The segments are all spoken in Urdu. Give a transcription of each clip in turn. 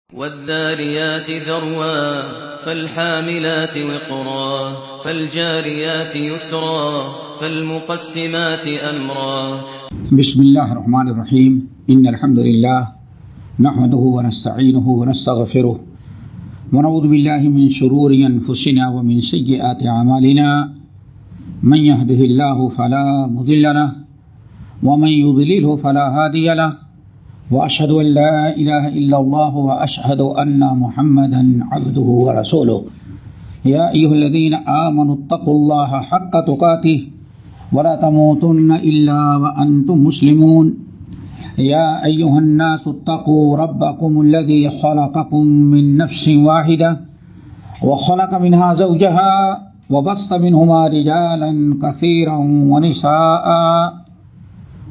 والذاريات ذروا فالحاملات وقرا فالجاريات يسرا فالمقسمات أمرا. بسم الله الرحمن الرحيم. إن الحمد لله نحمده ونستعينه ونستغفره ونعوذ بالله من شرور أنفسنا ومن سيئات أعمالنا. من يهده الله فلا مضل له ومن يضلله فلا هادي له وأشهد أن لا إله إلا الله وأشهد أن محمدا عبده ورسوله. يا أيها الذين آمنوا اتقوا الله حق تقاته ولا تموتن إلا وأنتم مسلمون. يا أيها الناس اتقوا ربكم الذي خلقكم من نفس واحدة وخلق منها زوجها وبث منهما رجالا كثيرا ونساء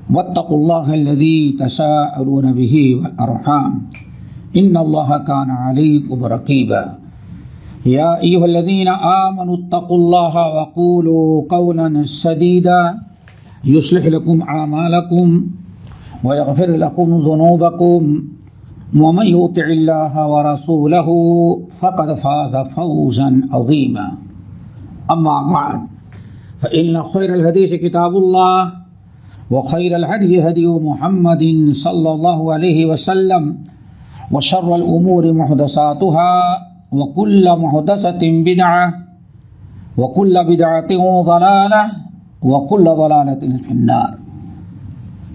واتقوا الله الذي تساءلون به والأرحام إن الله كان عليكم رقيبا. يا أيها الذين آمنوا اتقوا الله وقولوا قولا سديدا يصلح لكم أعمالكم ويغفر لكم ذنوبكم ومن يطع الله ورسوله فقد فاز فوزا عظيما. أما بعد فإن خير الحديث كتاب الله وخير الهدي هدي محمد صلى الله عليه وسلم وشر الأمور محدثاتها وكل محدثة بدعة وكل بدعة ضلالة وكل ضلالة في النار.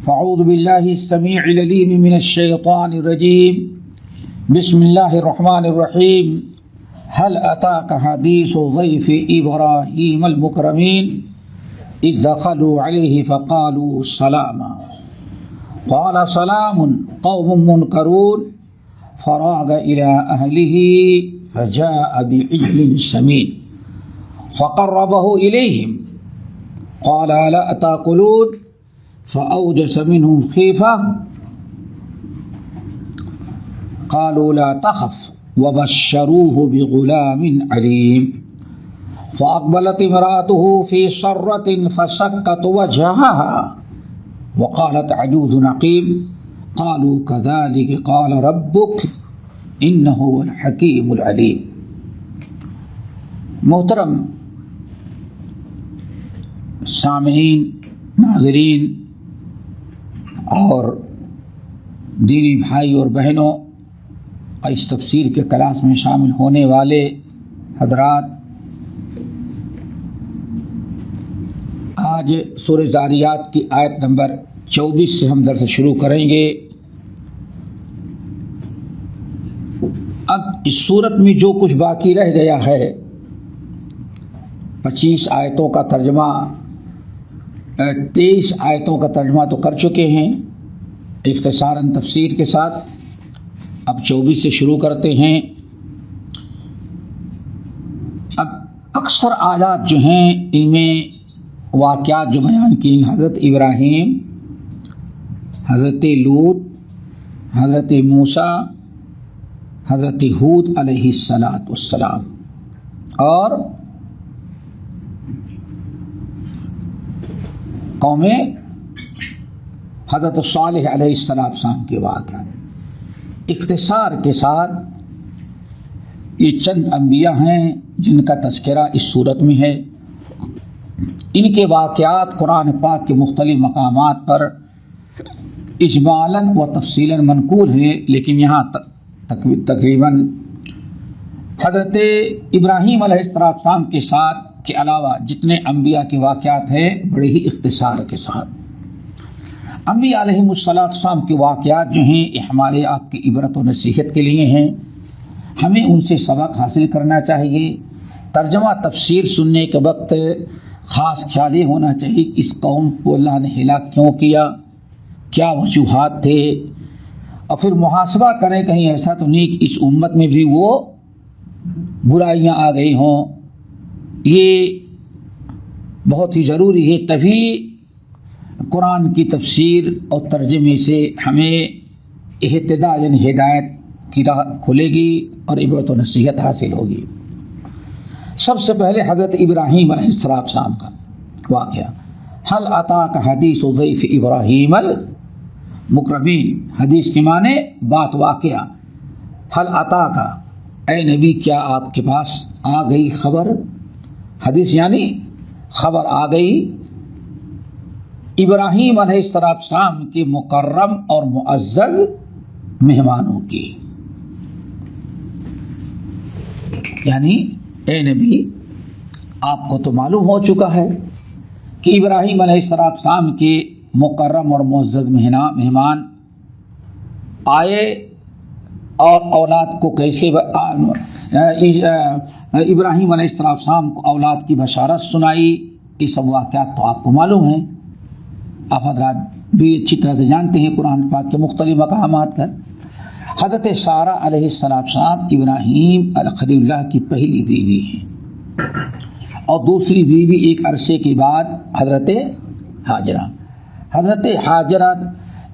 فأعوذ بالله السميع العليم من الشيطان الرجيم. بسم الله الرحمن الرحيم. هل أتاك حديث ضيف إبراهيم المكرمين إذ دخلوا عليه فقالوا سلاما قال سلام قوم منكرون فراغ إلى أهله فجاء بعجل سمين فقربه إليهم قال ألا تأكلون فأوجس منهم خيفة قالوا لا تخف وبشروه بغلام عليم فأقبلت امرأته في صرة فسكت وجهها وقالت عجوز عقيم قالوا كذلك قال ربك إنه هو الحكيم العليم. محترم سامعین، ناظرین اور دینی بھائی اور بہنوں، اس تفسیر کے کلاس میں شامل ہونے والے حضرات، آج سورہ ذاریات کی آیت نمبر 24 سے ہم درس شروع کریں گے. اب اس صورت میں جو کچھ باقی رہ گیا ہے، 25 آیتوں کا ترجمہ، 23 آیتوں کا ترجمہ تو کر چکے ہیں اختصاراً تفسیر کے ساتھ. اب 24 سے شروع کرتے ہیں. اب اکثر آیات جو ہیں ان میں واقعات جو بیان کیے ہیں، حضرت ابراہیم، حضرت لوط، حضرت موسیٰ، حضرت ہود علیہ السلام اور قوم حضرت صالح علیہ السلام کے واقعات. اختصار کے ساتھ یہ چند انبیاء ہیں جن کا تذکرہ اس صورت میں ہے. ان کے واقعات قرآن پاک کے مختلف مقامات پر اجمالاً و تفصیلاً منقول ہیں، لیکن یہاں تقریباً حضرت ابراہیم علیہ السلام کے ساتھ کے علاوہ جتنے انبیاء کے واقعات ہیں بڑے ہی اختصار کے ساتھ. انبیاء علیہ السلام کے واقعات جو ہیں یہ ہمارے آپ کی عبرت و نصیحت کے لیے ہیں. ہمیں ان سے سبق حاصل کرنا چاہیے. ترجمہ تفسیر سننے کے وقت خاص خیال یہ ہونا چاہیے کہ اس قوم کو اللہ نے ہلاک کیوں کیا، کیا وجوہات تھے، اور پھر محاسبہ کریں کہیں ایسا تو نہیں کہ اس امت میں بھی وہ برائیاں آ گئی ہوں. یہ بہت ہی ضروری ہے، تبھی قرآن کی تفسیر اور ترجمے سے ہمیں اہتداء یعنی ہدایت کی راہ کھلے گی اور عبرت و نصیحت حاصل ہوگی. سب سے پہلے حضرت ابراہیم علیہ السلام کا واقعہ. حل اتاک حدیث ضیف ابراہیم مکرمین، حدیث کے معنی بات واقعہ. حل عطا کا، اے نبی کیا آپ کے پاس آ گئی خبر، حدیث یعنی خبر آ گئی ابراہیم علیہ السلام کے مکرم اور معزز مہمانوں کی، یعنی اے نبی آپ کو تو معلوم ہو چکا ہے کہ ابراہیم علیہ السلام کے مکرم اور معزز مہمان آئے اور اولاد کو کیسے ابراہیم علیہ السلام کو اولاد کی بشارت سنائی، یہ سب واقعات تو آپ کو معلوم ہیں، آپ حضرات بھی اچھی طرح سے جانتے ہیں قرآن پاک کے مختلف مقامات کا۔ حضرت سارہ علیہ السلام ابراہیم خلیل اللہ کی پہلی بیوی ہیں، اور دوسری بیوی ایک عرصے کے بعد حضرت ہاجرہ۔ حضرت ہاجرہ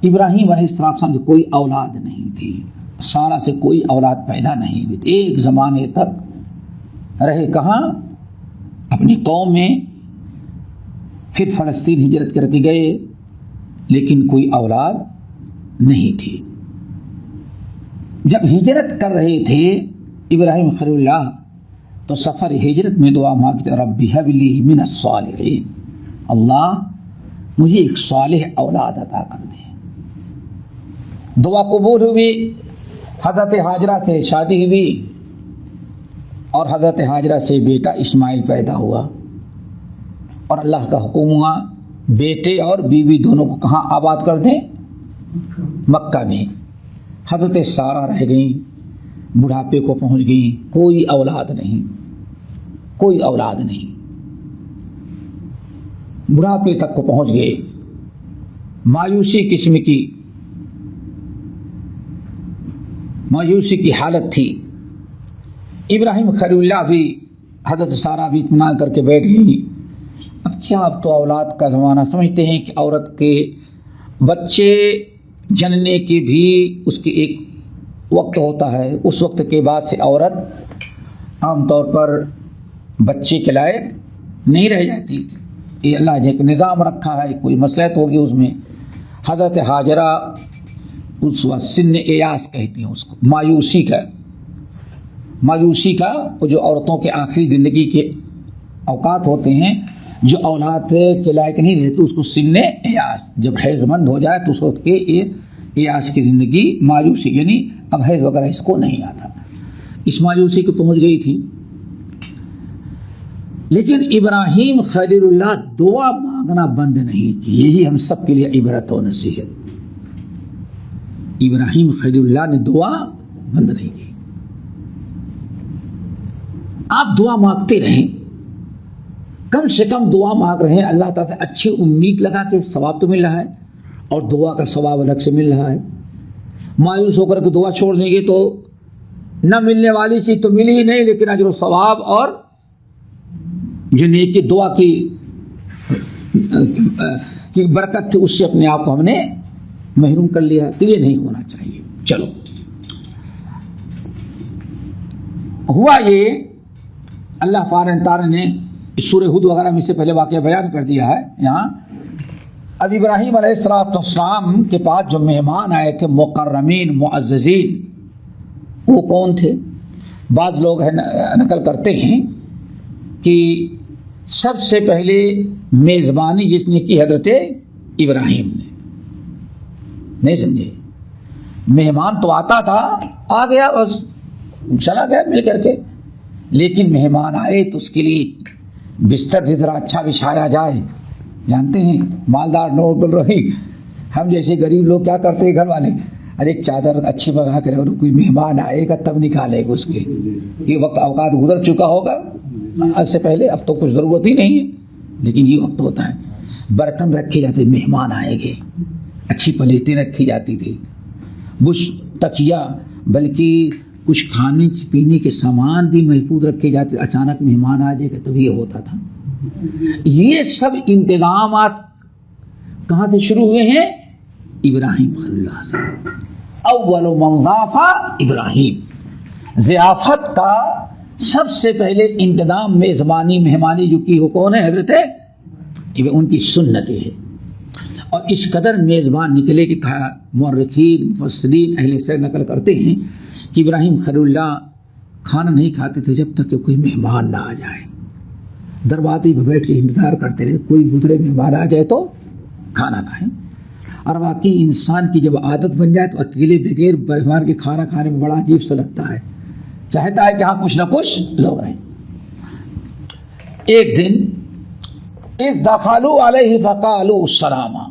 ابراہیم علیہ السلام سے کوئی اولاد نہیں تھی، سارہ سے کوئی اولاد پیدا نہیں ہوئی، ایک زمانے تک رہے کہاں؟ اپنی قوم میں، پھر فلسطین ہجرت کر کے گئے، لیکن کوئی اولاد نہیں تھی۔ جب ہجرت کر رہے تھے ابراہیم خلیل اللہ تو سفر ہجرت میں دعا مانگتے، رب ہب لی من الصالحین، اللہ مجھے ایک صالح اولاد عطا کر دے۔ دعا قبول ہوئی، حضرت ہاجرہ سے شادی ہوئی اور حضرت ہاجرہ سے بیٹا اسماعیل پیدا ہوا، اور اللہ کا حکم ہوا بیٹے اور بیوی دونوں کو کہاں آباد کر دیں؟ مکہ میں۔ حضرت سارہ رہ گئیں، بڑھاپے کو پہنچ گئیں، کوئی اولاد نہیں، کوئی اولاد نہیں، بڑھاپے تک کو پہنچ گئے، مایوسی کی حالت تھی۔ ابراہیم خلیل اللہ بھی حضرت سارہ بھی اطمینان کر کے بیٹھ گئی، اب کیا، اب تو اولاد کا زمانہ، سمجھتے ہیں کہ عورت کے بچے جننے کی بھی اس کی ایک وقت ہوتا ہے، اس وقت کے بعد سے عورت عام طور پر بچے کے لائق نہیں رہ جاتی، یہ اللہ نے ایک نظام رکھا ہے، کوئی مصلحت ہوگی اس میں۔ حضرت ہاجرہ اس وقت سن ایاس کہتے ہیں اس کو، مایوسی کا جو عورتوں کے آخری زندگی کے اوقات ہوتے ہیں، جو اولاد کے لائق نہیں رہتے اس کو سن ایاس، جب حیض مند ہو جائے تو اس وقت کے ایاس کی زندگی، مایوسی، یعنی اب حیض وغیرہ اس کو نہیں آتا، اس مایوسی کو پہنچ گئی تھی۔ لیکن ابراہیم خلیل اللہ دعا مانگنا بند نہیں کی، یہی ہم سب کے لیے عبرت و نصیحت۔ ابراہیم خلیل اللہ نے دعا بند نہیں کی، آپ دعا مانگتے رہیں، کم سے کم دعا مانگ رہے ہیں، اللہ تعالیٰ سے اچھی امید لگا کہ ثواب تو مل رہا ہے، اور دعا کا ثواب الگ سے مل رہا ہے۔ مایوس ہو کر کے دعا چھوڑ دیں گے تو نہ ملنے والی چیز تو ملی ہی نہیں، لیکن اجر و ثواب اور جو نیکی دعا کی برکت تھی اس سے اپنے آپ کو ہم نے محروم کر لیا، تو یہ نہیں ہونا چاہیے۔ چلو ہوا یہ، اللہ فارن تعالیٰ نے سورہ ہود وغیرہ میں سے پہلے واقعہ بیان کر دیا ہے۔ یہاں اب ابراہیم علیہ السلام کے پاس جو مہمان آئے تھے مکرمین معززین، وہ کون تھے؟ بعض لوگ نقل کرتے ہیں کہ سب سے پہلے میزبانی جس نے کی حضرت ابراہیم نے، نہیں سمجھے؟ مہمان تو آتا تھا، آ گیا بس چلا گیا مل کر کے، لیکن مہمان آئے تو اس کے لیے بستر بھی ذرا اچھا بچھایا جائے۔ جانتے ہیں مالدار لوگ بول رہے، ہم جیسے غریب لوگ کیا کرتے ہیں، گھر والے ارے ایک چادر اچھی بگا کرے، اور کوئی مہمان آئے گا تب نکالے گا اس کے، یہ وقت اوقات گزر چکا ہوگا آج سے پہلے، اب تو کچھ ضرورت ہی نہیں ہے، لیکن یہ وقت ہوتا ہے، برتن رکھے جاتے، مہمان آئے گے، اچھی پلیٹیں رکھی جاتی تھی، بش تکیا، بلکہ کچھ کھانے پینے کے سامان بھی محفوظ رکھے جاتے، اچانک مہمان آ جائے گا تب یہ ہوتا تھا۔ یہ سب انتظامات کہاں سے شروع ہوئے ہیں؟ ابراہیم خلیل اللہ سے۔ اول من ضاف ابراہیم، ضیافت کا سب سے پہلے انتظام میزبانی مہمانی جو کی وہ کون ہے؟ حضرت ان کی سنت ہے، اور اس قدر میزبان نکلے کہ مورخین مفسرین اہل سیر نقل کرتے ہیں کہ ابراہیم خلیل اللہ کھانا نہیں کھاتے تھے جب تک کہ کوئی مہمان نہ آ جائے. دروازے پہ بیٹھ کے انتظار کرتے رہے کوئی گزرے مہمان آ جائے تو کھانا کھائیں. اور واقعی انسان کی جب عادت بن جائے تو اکیلے بغیر مہمان کے کھانا کھانے میں بڑا عجیب سا لگتا ہے, چاہتا ہے کہ ہاں کچھ نہ کچھ لوگ رہیں. ایک دن اذ دخلوا علیہ فقالوا سلاما,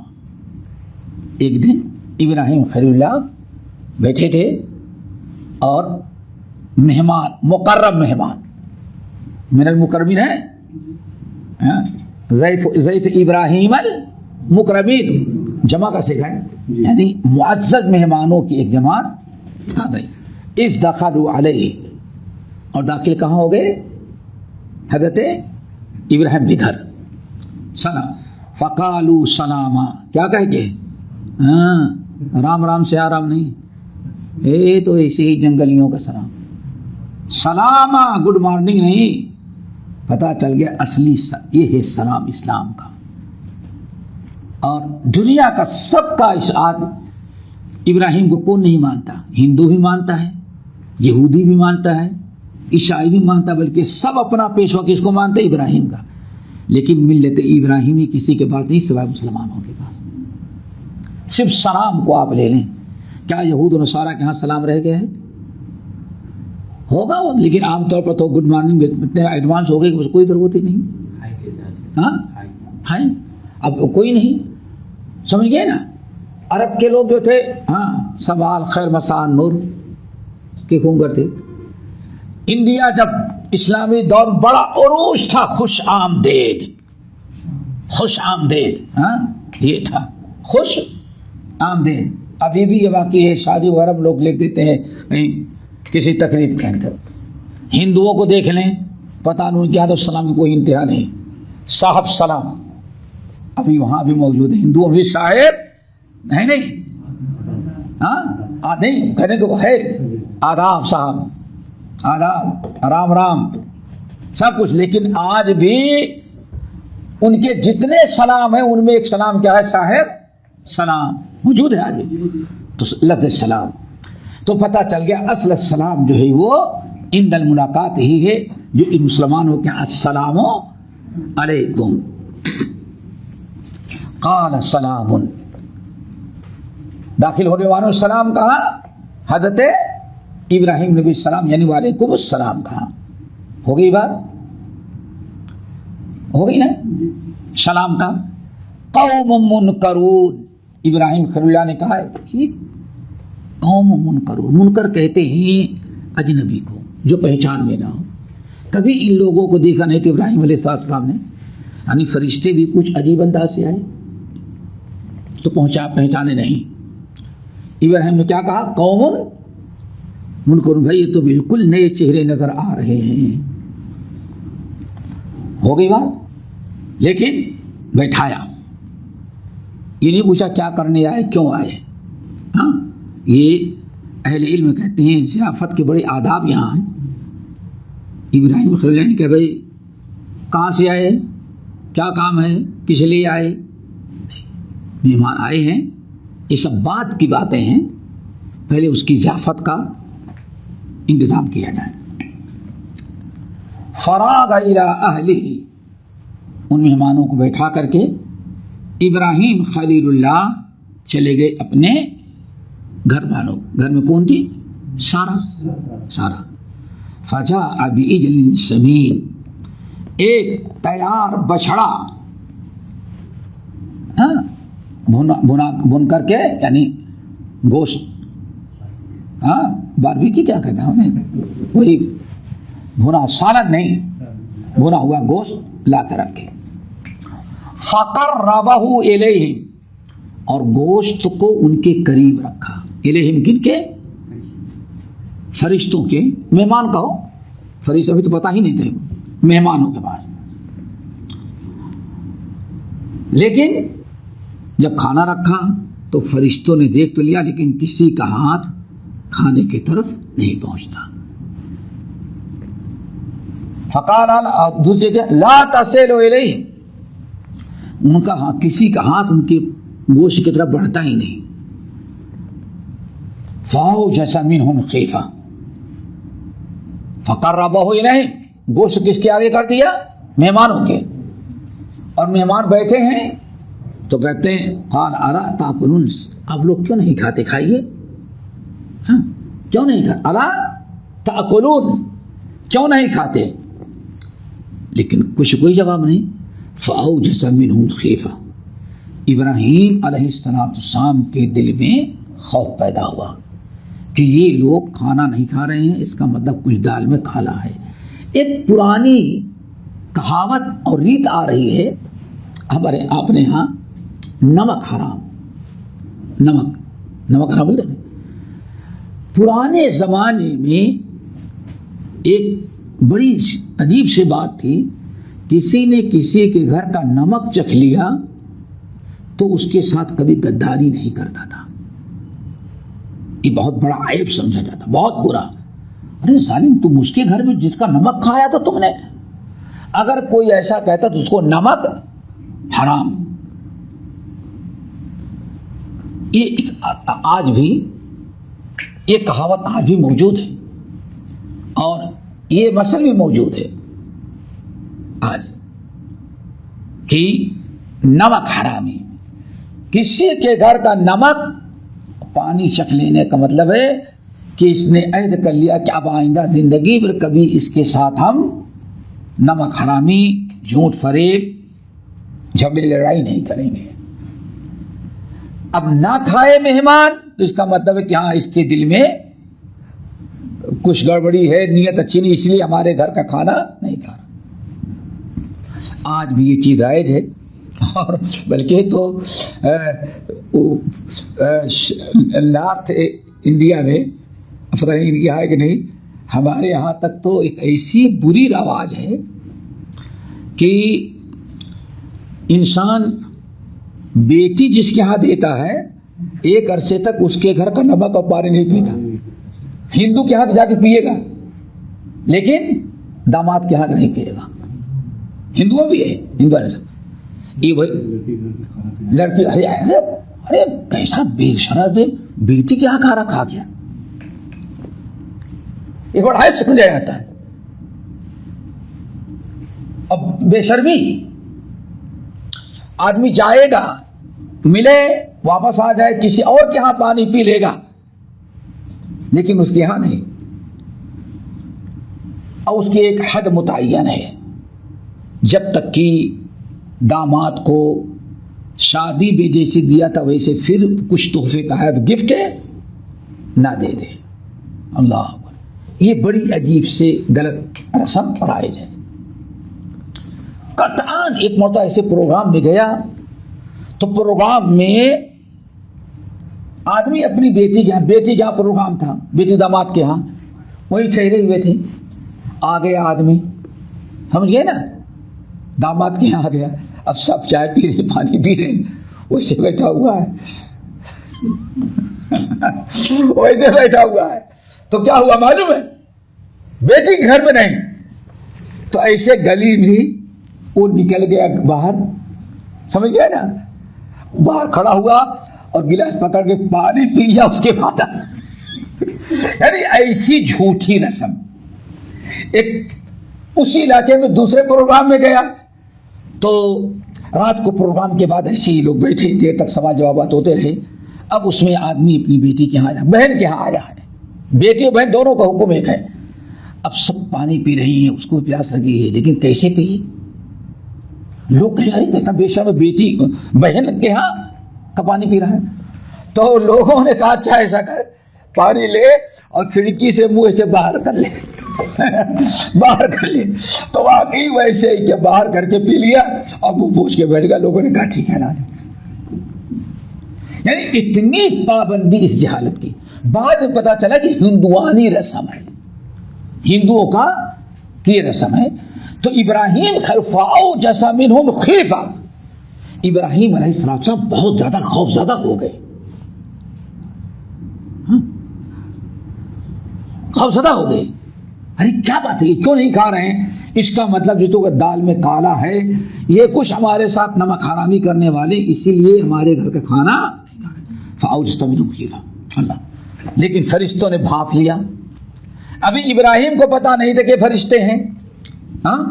ایک دن ابراہیم خلیل اللہ بیٹھے تھے اور مہمان, مقرب مہمان, من المقربین ہے, ضیف ابراہیم المقربین جمع کا سکھا ہے, یعنی معزز مہمانوں کی ایک جماعت آ گئی. اذ دخلوا علیہ, اور داخل کہاں ہو گئے؟ حضرت ابراہیم کے گھر. سلام فقالوا سلاما, کیا کہہ گئے؟ ہاں رام رام سے آرام نہیں, اے تو ایسے ہی جنگلیوں کا سلام. سلاما گڈ مارننگ نہیں, پتا چل گیا اصلی یہ ہے سلام اسلام کا. اور دنیا کا سب کا اس ابراہیم کو کون نہیں مانتا؟ ہندو بھی مانتا ہے, یہودی بھی مانتا ہے, عیسائی بھی مانتا ہے, بلکہ سب اپنا پیشوا کس کو مانتے؟ ابراہیم کا. لیکن ملت ابراہیمی کسی کے پاس نہیں سوائے مسلمانوں کے پاس. صرف سلام کو آپ لے لیں, کیا یہود و نصارہ کے ہاں سلام رہ گیا ہے؟ ہوگا, لیکن عام طور پر تو گڈ مارننگ اتنے ایڈوانس ہو گئے کہ کوئی ضرورت ہی نہیں. ہاں ہائی اب کوئی نہیں, سمجھ گئے نا. عرب کے لوگ جو تھے ہاں سوال خیر مساء نور کے خون کرتے. انڈیا جب اسلامی دور بڑا عروج تھا, خوش آمدید, خوش آمدید, ہاں یہ تھا خوش آمدید. ابھی بھی یہ واقعی ہے, شادی وغیرہ میں لوگ لکھ دیتے ہیں کہیں کسی تقریب کے اندر. ہندوؤں کو دیکھ لیں, پتہ نہیں کیا تو سلام کی کوئی انتہا نہیں. صاحب سلام ابھی وہاں بھی موجود ہے, ہندوؤں بھی صاحب ہے نہیں, ہاں نہیں کہنے کو ہے آداب صاحب, آداب, رام رام, سب کچھ. لیکن آج بھی ان کے جتنے سلام ہیں ان میں ایک سلام کیا ہے؟ صاحب سلام موجود ہے آج بھی. تو لفظ سلام تو پتہ چل گیا اصل السلام جو ہے وہ عند الملاقات ہی ہے, جو ان مسلمانوں کے السلام علیکم. قال سلام, داخل ہونے والوں سلام کہا؟ حضرت ابراہیم نبی السلام یعنی وعلیکم السلام کہا. ہو گئی بات, ہو گئی نا سلام کا. قوم منکرون, ابراہیم خلیل اللہ نے کہا ہے قوم منکرون, منکر کہتے ہیں اجنبی کو جو پہچان میں نہ ہو. کبھی ان لوگوں کو دیکھا نہیں تو ابراہیم علیہ السلام نے, یعنی فرشتے بھی کچھ عجیب انداز سے آئے تو پہچانے نہیں. ابراہیم نے کیا کہا؟ قوم منکرون, بھائی یہ تو بالکل نئے چہرے نظر آ رہے ہیں. ہو گئی بات. لیکن بیٹھایا, یہ نہیں پوچھا کیا کرنے آئے, کیوں آئے. ہاں یہ اہل علم کہتے ہیں ضیافت کے بڑے آداب یہاں ہیں. ابراہیم خلیل اللہ نے کہا بھائی کہاں سے آئے, کیا کام ہے, کس لیے آئے؟ مہمان آئے ہیں, یہ سب بات کی باتیں ہیں, پہلے اس کی ضیافت کا انتظام کیا جائے. فراغ الی اہلہ, ان مہمانوں کو بیٹھا کر کے ابراہیم خلیل اللہ چلے گئے اپنے گھر والوں. گھر میں کون تھی؟ سارا. فجاء بعجل سمین, ایک تیار بچھڑا بن کر کے, یعنی گوشت, ہاں باربیکیو کیا کہتے ہیں انہیں, وہی بھنا, سالن نہیں, بھنا ہوا گوشت لا کر رکھے. فقربہ الیہم, اور گوشت کو ان کے قریب رکھا. الیہم کن کے؟ فرشتوں کے, مہمان کہو, فرشتوں بھی تو پتہ ہی نہیں تھے, مہمانوں کے پاس. لیکن جب کھانا رکھا تو فرشتوں نے دیکھ تو لیا, لیکن کسی کا ہاتھ کھانے کی طرف نہیں پہنچتا. فقال دوسرے کے لا تصلوا الیہم, ان کا کسی کا ہاتھ ان کے گوشت کی طرف بڑھتا ہی نہیں. فاوجس منہم خیفہ, فقربہ الیہم، گوشت کس کے آگے کر دیا؟ مہمانوں کے. اور مہمان بیٹھے ہیں تو کہتے ہیں قال الا تاکلون، اب لوگ کیوں نہیں کھاتے؟ کھائیے. ہاں کیوں نہیں کھاتے؟ الا تاکلون، کیوں نہیں کھاتے؟ لیکن کچھ کوئی جواب نہیں. فاوجس منہم خیفہ، ابراہیم علیہ السلام کے دل میں خوف پیدا ہوا کہ یہ لوگ کھانا نہیں کھا رہے ہیں، اس کا مطلب کچھ دال میں کالا ہے. ایک پرانی کہاوت اور ریت آ رہی ہے ہمارے اپنے ہاں، نمک حرام. نمک حرام بولتے ہیں. پرانے زمانے میں ایک بڑی عجیب سی بات تھی، کسی نے کسی کے گھر کا نمک چکھ لیا تو اس کے ساتھ کبھی غداری نہیں کرتا تھا. یہ بہت بڑا عیب سمجھا جاتا، بہت برا. ارے ظالم، تم اس کے گھر میں جس کا نمک کھایا تو تم نے، اگر کوئی ایسا کہتا تو اس کو نمک حرام. یہ آج بھی یہ کہاوت آج بھی موجود ہے اور یہ مسئلہ بھی موجود ہے آج کہ نمک حرامی. کسی کے گھر کا نمک پانی چکھ لینے کا مطلب ہے کہ اس نے عہد کر لیا کہ اب آئندہ زندگی میں کبھی اس کے ساتھ ہم نمک حرامی، جھوٹ فریب، جھگڑے لڑائی نہیں کریں گے. اب نہ کھائے مہمان تو اس کا مطلب ہے کہ ہاں اس کے دل میں کچھ گڑبڑی ہے، نیت اچھی نہیں، اس لیے ہمارے گھر کا کھانا نہیں کھا رہا. آج بھی یہ چیز رائج ہے، اور بلکہ تو نارتھ انڈیا میں افرین کیا ہے کہ نہیں، ہمارے یہاں تک تو ایک ایسی بری رواج ہے کہ انسان بیٹی جس کے ہاں دیتا ہے ایک عرصے تک اس کے گھر کا نمک اور پانی نہیں پیتا. ہندو کے ہاں جا کے پیے گا لیکن داماد کے ہاں نہیں پیے گا. ہندوؤں بھی ہے، ہندو یہ وہی لڑکی، ارے کیسا بے شرف ہے، بیٹی کے ہاں کھانا کھا گیا. ایک بڑا عیب سمجھا جاتا ہے. اب بے شرمی، آدمی جائے گا، ملے، واپس آ جائے، کسی اور کے ہاں پانی پی لے گا لیکن اس کے ہاں نہیں. اور اس کی ایک حد متعین ہے، جب تک کہ داماد کو شادی بھی جیسے دیا تھا ویسے پھر کچھ تحفے کا ہے، گفٹ نہ دے دے. اللہ، یہ بڑی عجیب سے غلط رسم رائج ہے. قطعاً ایک مرتبہ ایسے پروگرام میں گیا تو پروگرام میں آدمی اپنی بیٹی کے یہاں پروگرام تھا، بیٹی داماد کے ہاں وہی ٹھہرے ہوئے تھے. آ گیا آدمی، سمجھ گئے نا، داماد کے یہاں آ گیا. اب سب چائے پی رہے، پانی پی رہے، ویسے بیٹھا ہوا ہے ویسے بیٹھا ہوا ہے. تو کیا ہوا معلوم ہے؟ بیٹی کے گھر میں نہیں تو ایسے گلی میں وہ نکل گیا باہر، سمجھ گیا نا، باہر کھڑا ہوا اور گلاس پکڑ کے پانی پی لیا. اس کے بعد یعنی ایسی جھوٹی رسم. ایک اسی علاقے میں دوسرے پروگرام میں گیا تو رات کو پروگرام کے بعد ایسے ہی لوگ بیٹھے، دیر تک سوال جوابات ہوتے رہے. اب اس میں آدمی اپنی بیٹی کے ہاں، بہن کے ہاں آیا ہے، بیٹی اور بہن دونوں کا حکم ایک ہے. اب سب پانی پی رہی ہیں، اس کو پیاس لگی ہے لیکن کیسے پی؟ لوگ کہیں ارے کہتا بے شرم بیٹی بہن کے ہاں کا پانی پی رہا ہے. تو لوگوں نے کہا اچھا ایسا کر، پانی لے اور کھڑکی سے منہ سے باہر کر لے باہر کر لے. تو واقعی ویسے ہی کہ باہر کر کے پی لیا اور منہ پوچھ کے بیٹھ گیا. لوگوں نے کہا ٹھیک ہے نا. یعنی اتنی پابندی اس جہالت کی. بعد میں پتا چلا کہ ہندوانی رسم ہے، ہندوؤں کا یہ رسم ہے. تو ابراہیم خلفاؤ جیسا منہم خیفہ، ابراہیم علیہ السلام بہت زیادہ خوف زدہ ہو گئے، خوف زدہ ہو گئے. ارے کیا بات ہے، یہ کیوں نہیں کھا رہے ہیں؟ اس کا مطلب جو تو دال میں کالا ہے، یہ کچھ ہمارے ساتھ نمک حرامی کرنے والے، اسی لیے ہمارے گھر کا کھانا نہیں کھا رہے. فاوجس منہم خیفہ. اللہ، لیکن فرشتوں نے بھانپ لیا. ابھی ابراہیم کو پتا نہیں تھا کہ فرشتے ہیں، ہاں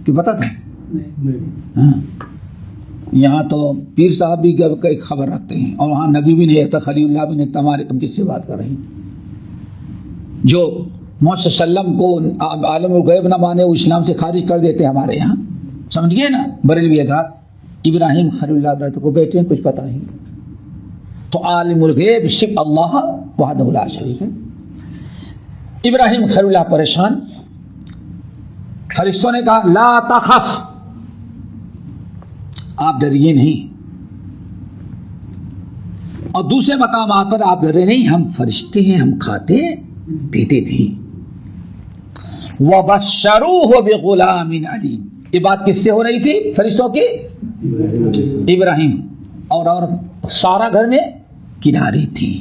کہ پتا تھا؟ ہاں، یہاں تو پیر صاحب بھی ایک خبر رکھتے ہیں، اور وہاں نبی بھی نہیں رہتا، خلیل اللہ بھی نہیں رہتا، ہمارے تم کس سے بات کر رہے ہیں؟ جو محمد صلی اللہ علیہ وسلم کو عالم الغیب نہ مانے وہ اسلام سے خارج کر دیتے ہمارے یہاں، سمجھ گئے نا؟ بریلوی حضرات ابراہیم خلیل اللہ حضرت کو بیٹے ہیں، کچھ پتا نہیں، تو عالم الغیب صرف اللہ وحدہ لا شریک ہے۔ ابراہیم خلیل اللہ پریشان، فرشتوں نے کہا لا تخف، آپ ڈریے نہیں، اور دوسرے مقامات پر آپ ڈرے نہیں، ہم فرشتے ہیں، ہم کھاتے پیتے نہیں۔ وَبَشَّرُوهُ بِغُلَامٍ عَلِيمٍ، یہ بات کس سے ہو رہی تھی؟ فرشتوں کی؟ ابراہیم، اور سارا گھر میں کنارے تھی،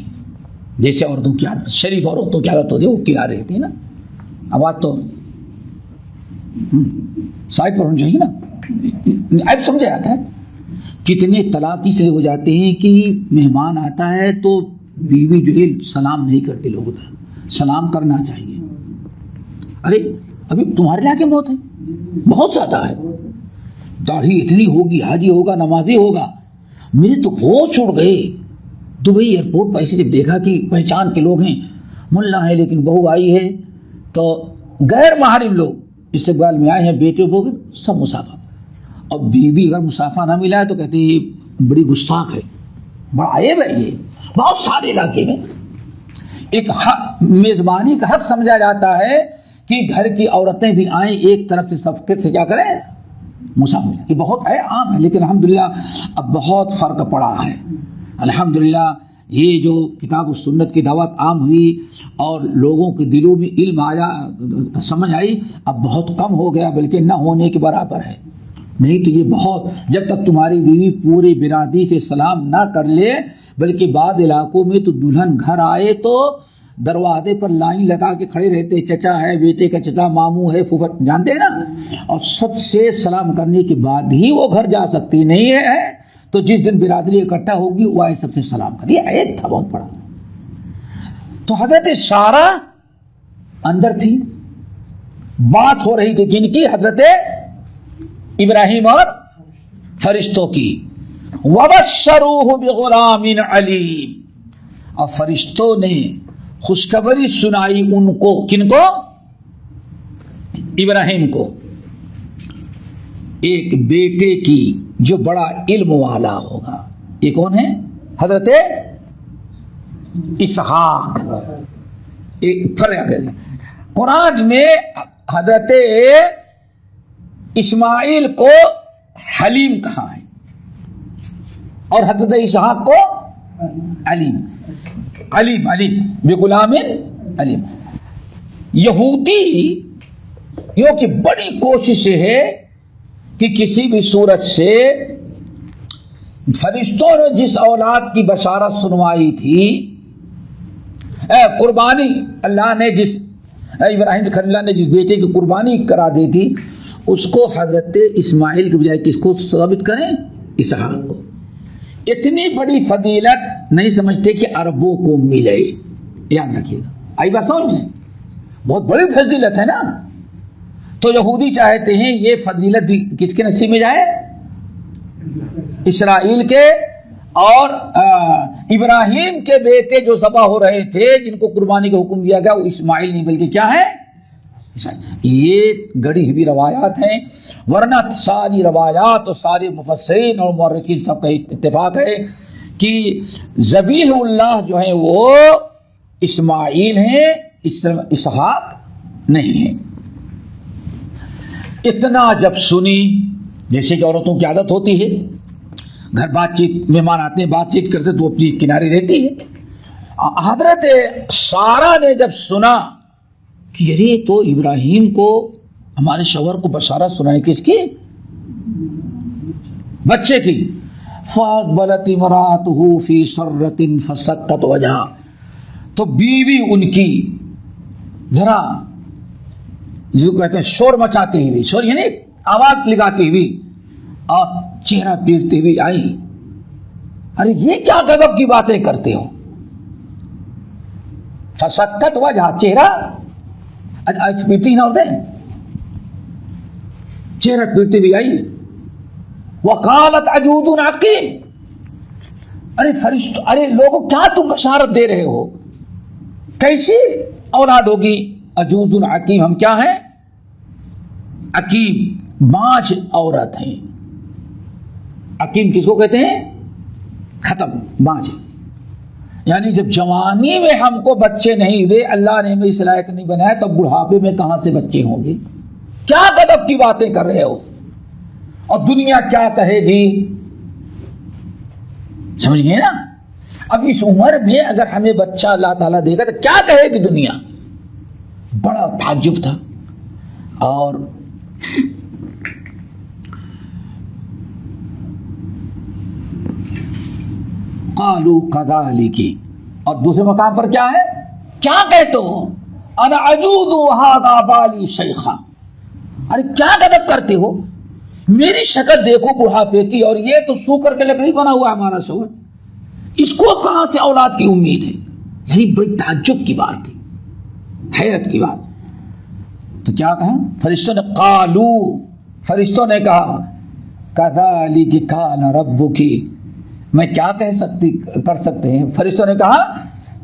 جیسے عورتوں کی عادت، شریف عورتوں کی عادت ہوتی ہے، وہ کنارے تھی نا۔ آواز تو سائڈ پر ہونی چاہیے نا، اب سمجھا جاتا ہے۔ کتنے طلاق اس لیے ہو جاتے ہیں کہ مہمان آتا ہے تو بیوی جو ہے سلام نہیں کرتے، لوگ سلام کرنا چاہیے۔ ارے ابھی تمہارے علاقے میں بہت ہے، بہت زیادہ ہے، داڑھی اتنی ہوگی، حاجی ہوگا، نمازی ہوگا، میرے تو ہوش اڑ گئے دبئی ایئرپورٹ پر ایسے جب دیکھا کہ پہچان کے لوگ ہیں، ملا ہے لیکن بہو آئی ہے، تو غیر محرم لوگ استقبال میں آئے ہیں، بیٹے بہو سب مسافہ، اور بیوی اگر مسافہ نہ ملا ہے تو کہتے ہیں بڑی گستاخ ہے، بڑا عیب ہے۔ یہ بہت سارے علاقے میں ایک میزبانی کا حق سمجھا جاتا ہے کہ گھر کی عورتیں بھی آئیں، ایک طرف سے سفقت سے کیا کریں، مسافر، یہ بہت ہے، عام ہے، لیکن الحمدللہ اب بہت فرق پڑا ہے۔ الحمدللہ یہ جو کتاب و سنت کی دعوت عام ہوئی اور لوگوں کے دلوں میں علم آیا، سمجھ آئی، اب بہت کم ہو گیا، بلکہ نہ ہونے کے برابر ہے۔ نہیں تو یہ بہت، جب تک تمہاری بیوی پوری برادری سے سلام نہ کر لے، بلکہ بعض علاقوں میں تو دلہن گھر آئے تو دروازے پر لائن لگا کے کھڑے رہتے، چچا ہے، بیٹے کا چچا، ماموں ہے، پھوپھا، جانتے ہیں نا، اور سب سے سلام کرنے کے بعد ہی وہ گھر جا سکتی، نہیں ہے تو جس دن برادری اکٹھا ہوگی وہ آئے سب سے سلام کریے، ایک تھا بہت بڑا۔ تو حضرت سارہ اندر تھی، بات ہو رہی تھی کن کی؟ حضرت ابراہیم اور فرشتوں کی۔ وَبَشَّرُوهُ بِغُلَامٍ عَلِيمٍ، اور فرشتوں نے خوشخبری سنائی ان کو، کن کو؟ ابراہیم کو، ایک بیٹے کی جو بڑا علم والا ہوگا۔ یہ کون ہے؟ حضرت اسحاق۔ قرآن میں حضرت اسماعیل کو حلیم کہا ہے اور حضرت اسحاق کو علیم، علیم علیم بغلام علیم۔ یہودی یوں کہ بڑی کوشش ہے کہ کسی بھی صورت سے فرشتوں نے جس اولاد کی بشارت سنوائی تھی، قربانی اللہ نے جس ابراہیم خلیل اللہ نے جس بیٹے کی قربانی کرا دی تھی، اس کو حضرت اسماعیل کے بجائے کس کو ثابت کریں؟ اسحاق کو۔ اتنی بڑی فضیلت نہیں سمجھتے کہ عربوں کو ملے، یاد رکھیے گا، آئی بات سمجھ میں، بہت بڑی فضیلت ہے نا۔ تو یہودی چاہتے ہیں یہ فضیلت بھی کس کے نصیب میں جائے؟ اسرائیل کے، اور ابراہیم کے بیٹے جو ذبح ہو رہے تھے، جن کو قربانی کا حکم دیا گیا، وہ اسماعیل نہیں بلکہ کیا ہے؟ یہ گڑی ہوئی روایات ہیں، ورنہ ساری روایات اور سارے مفسرین اور مورخین سب کا اتفاق ہے کہ ذبیح اللہ جو ہیں وہ اسماعیل ہیں، اسحاق نہیں ہیں۔ اتنا جب سنی، جیسے کہ عورتوں کی عادت ہوتی ہے، گھر بات چیت، مہمان آتے ہیں بات چیت کرتے تو اپنی کنارے رہتی ہے، حضرت سارہ نے جب سنا کہ یہ تو ابراہیم کو، ہمارے شوہر کو بشارت سنانے کس کی؟ بچے کی۔ فَأَقْبَلَتِ امْرَأَتُهُ فِي سَرَّةٍ فَسَكَّتْ وَجْهَهَا، تو بیوی ان کی ذرا جو کہتے ہیں شور مچاتے ہوئے، شور یعنی آواز لگاتی ہوئی اور چہرہ پیرتے ہوئے آئی، ارے یہ کیا غضب کی باتیں کرتے ہو؟ فَسَكَّتْ وَجْهَا، چہرہ آج پیٹتی نہ عورتیں, چہرہ پیٹتی بھی آئی. وقالت عجوز عقیم, ارے فرشتوں, ارے لوگوں کیا تم بشارت دے رہے ہو, کیسی اولاد ہوگی؟ عجوز عقیم, ہم کیا ہیں؟ عقیم, بانج عورت ہیں. عقیم کس کو کہتے ہیں؟ ختم, بانج. یعنی جب جوانی میں ہم کو بچے نہیں ہوئے, اللہ نے ہمیں اس لائق نہیں بنایا, تو بڑھاپے میں کہاں سے بچے ہوں گے؟ کیا غضب کی باتیں کر رہے ہو, اور دنیا کیا کہے گی؟ سمجھ گئے نا؟ اب اس عمر میں اگر ہمیں بچہ اللہ تعالیٰ دے گا تو کیا کہے گی دنیا؟ بڑا تعجب تھا. اور قالوا كذلك, اور دوسرے مقام پر کیا ہے؟ کیا کہتے ہو؟ انا عجوز وهذا بالي شيخا, ارے کیا غضب کرتے ہو؟ میری شکل دیکھو بڑھاپے کی, اور یہ تو سوکر کے لکڑی بنا ہوا ہمارا شوہر, اس کو کہاں سے اولاد کی امید ہے؟ یعنی بڑی تعجب کی بات تھی, حیرت کی بات. تو کیا کہا فرشتوں نے؟ قالو, فرشتوں نے کہا کذالک قال ربک, میں کیا کر سکتے ہیں؟ فرشتوں نے کہا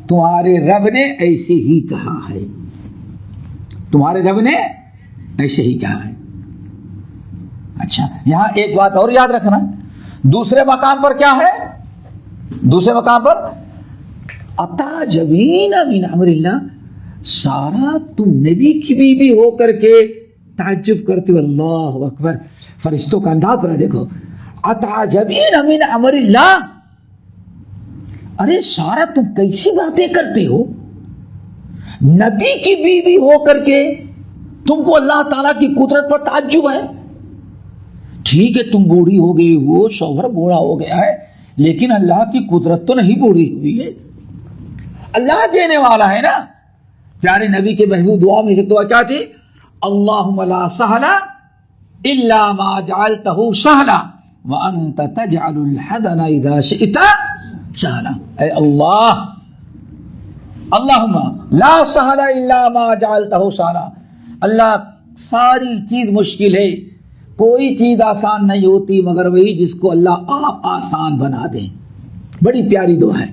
تمہارے رب نے ایسے ہی کہا ہے, تمہارے رب نے ایسے ہی کہا ہے. اچھا, یہاں ایک بات اور یاد رکھنا, دوسرے مقام پر کیا ہے؟ دوسرے مقام پر اتعجبین من امر اللہ, سارا تم نبی کی بیوی ہو کر کے تعجب کرتے ہو. اللہ اکبر, فرشتوں کا انداز پر دیکھو, اتعجبین من امر اللہ, ارے سارا تم کیسی باتیں کرتے ہو, نبی کی بیوی ہو کر کے تم کو اللہ تعالیٰ کی قدرت پر تعجب ہے. ٹھیک ہے تم بوڑھی ہو گئی ہو, شوہر بوڑھا ہو گیا ہے, لیکن اللہ کی قدرت تو نہیں بوڑھی ہوئی ہے, اللہ دینے والا ہے نا. پیارے نبی کے محبوب دعا میں سے دعا کیا تھی؟ اللہم لا سہل الا ما جعلتہ سہلا وانت تجعل الحزن اذا شئت سہلا. اے اللہ, اللہم لا سہل الا ما جعلتہ سہلا, اللہ ساری چیز مشکل ہے, کوئی چیز آسان نہیں ہوتی مگر وہی جس کو اللہ آپ آسان بنا دیں. بڑی پیاری دعا ہے,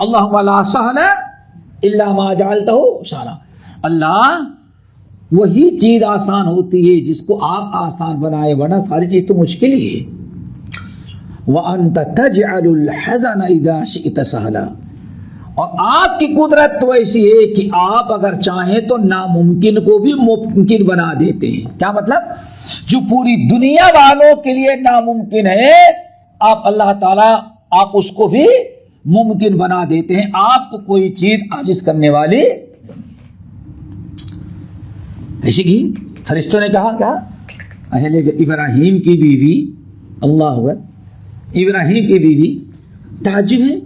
اللہم لا سہل الا ما جعلتہ سہلا, اللہ وہی چیز آسان ہوتی ہے جس کو آپ آسان بنائے, ورنہ ساری چیز تو مشکل ہی ہے. وَأَنْتَ تَجْعَلُ الْحَزَنَ إِذَا شِئْتَ سَهْلًا, اور آپ کی قدرت تو ایسی ہے کہ آپ اگر چاہیں تو ناممکن کو بھی ممکن بنا دیتے ہیں. کیا مطلب؟ جو پوری دنیا والوں کے لیے ناممکن ہے, آپ اللہ تعالیٰ آپ اس کو بھی ممکن بنا دیتے ہیں. آپ کو کوئی چیز عاجز کرنے والی ایسی کی. فرشتوں نے کہا کیا؟ اہل ابراہیم کی بیوی, اللہ اکبر, ابراہیم کی بیوی تعجب ہے,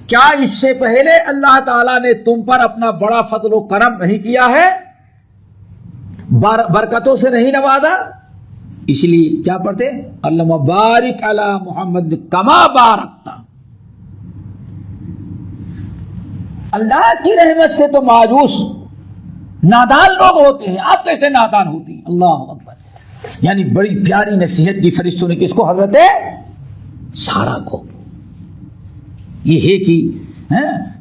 کیا اس سے پہلے اللہ تعالیٰ نے تم پر اپنا بڑا فضل و کرم نہیں کیا ہے, برکتوں سے نہیں نوازا؟ اس لیے کیا پڑھتے؟ اللہم بارک علی محمد کما بارکتا. اللہ کی رحمت سے تو مایوس نادان لوگ ہوتے ہیں, آپ کیسے نادان ہوتی ہیں؟ اللہ اکبر. یعنی بڑی پیاری نصیحت کی فرشتوں نے کس کو؟ حضرت سارہ کو. یہ ہے کہ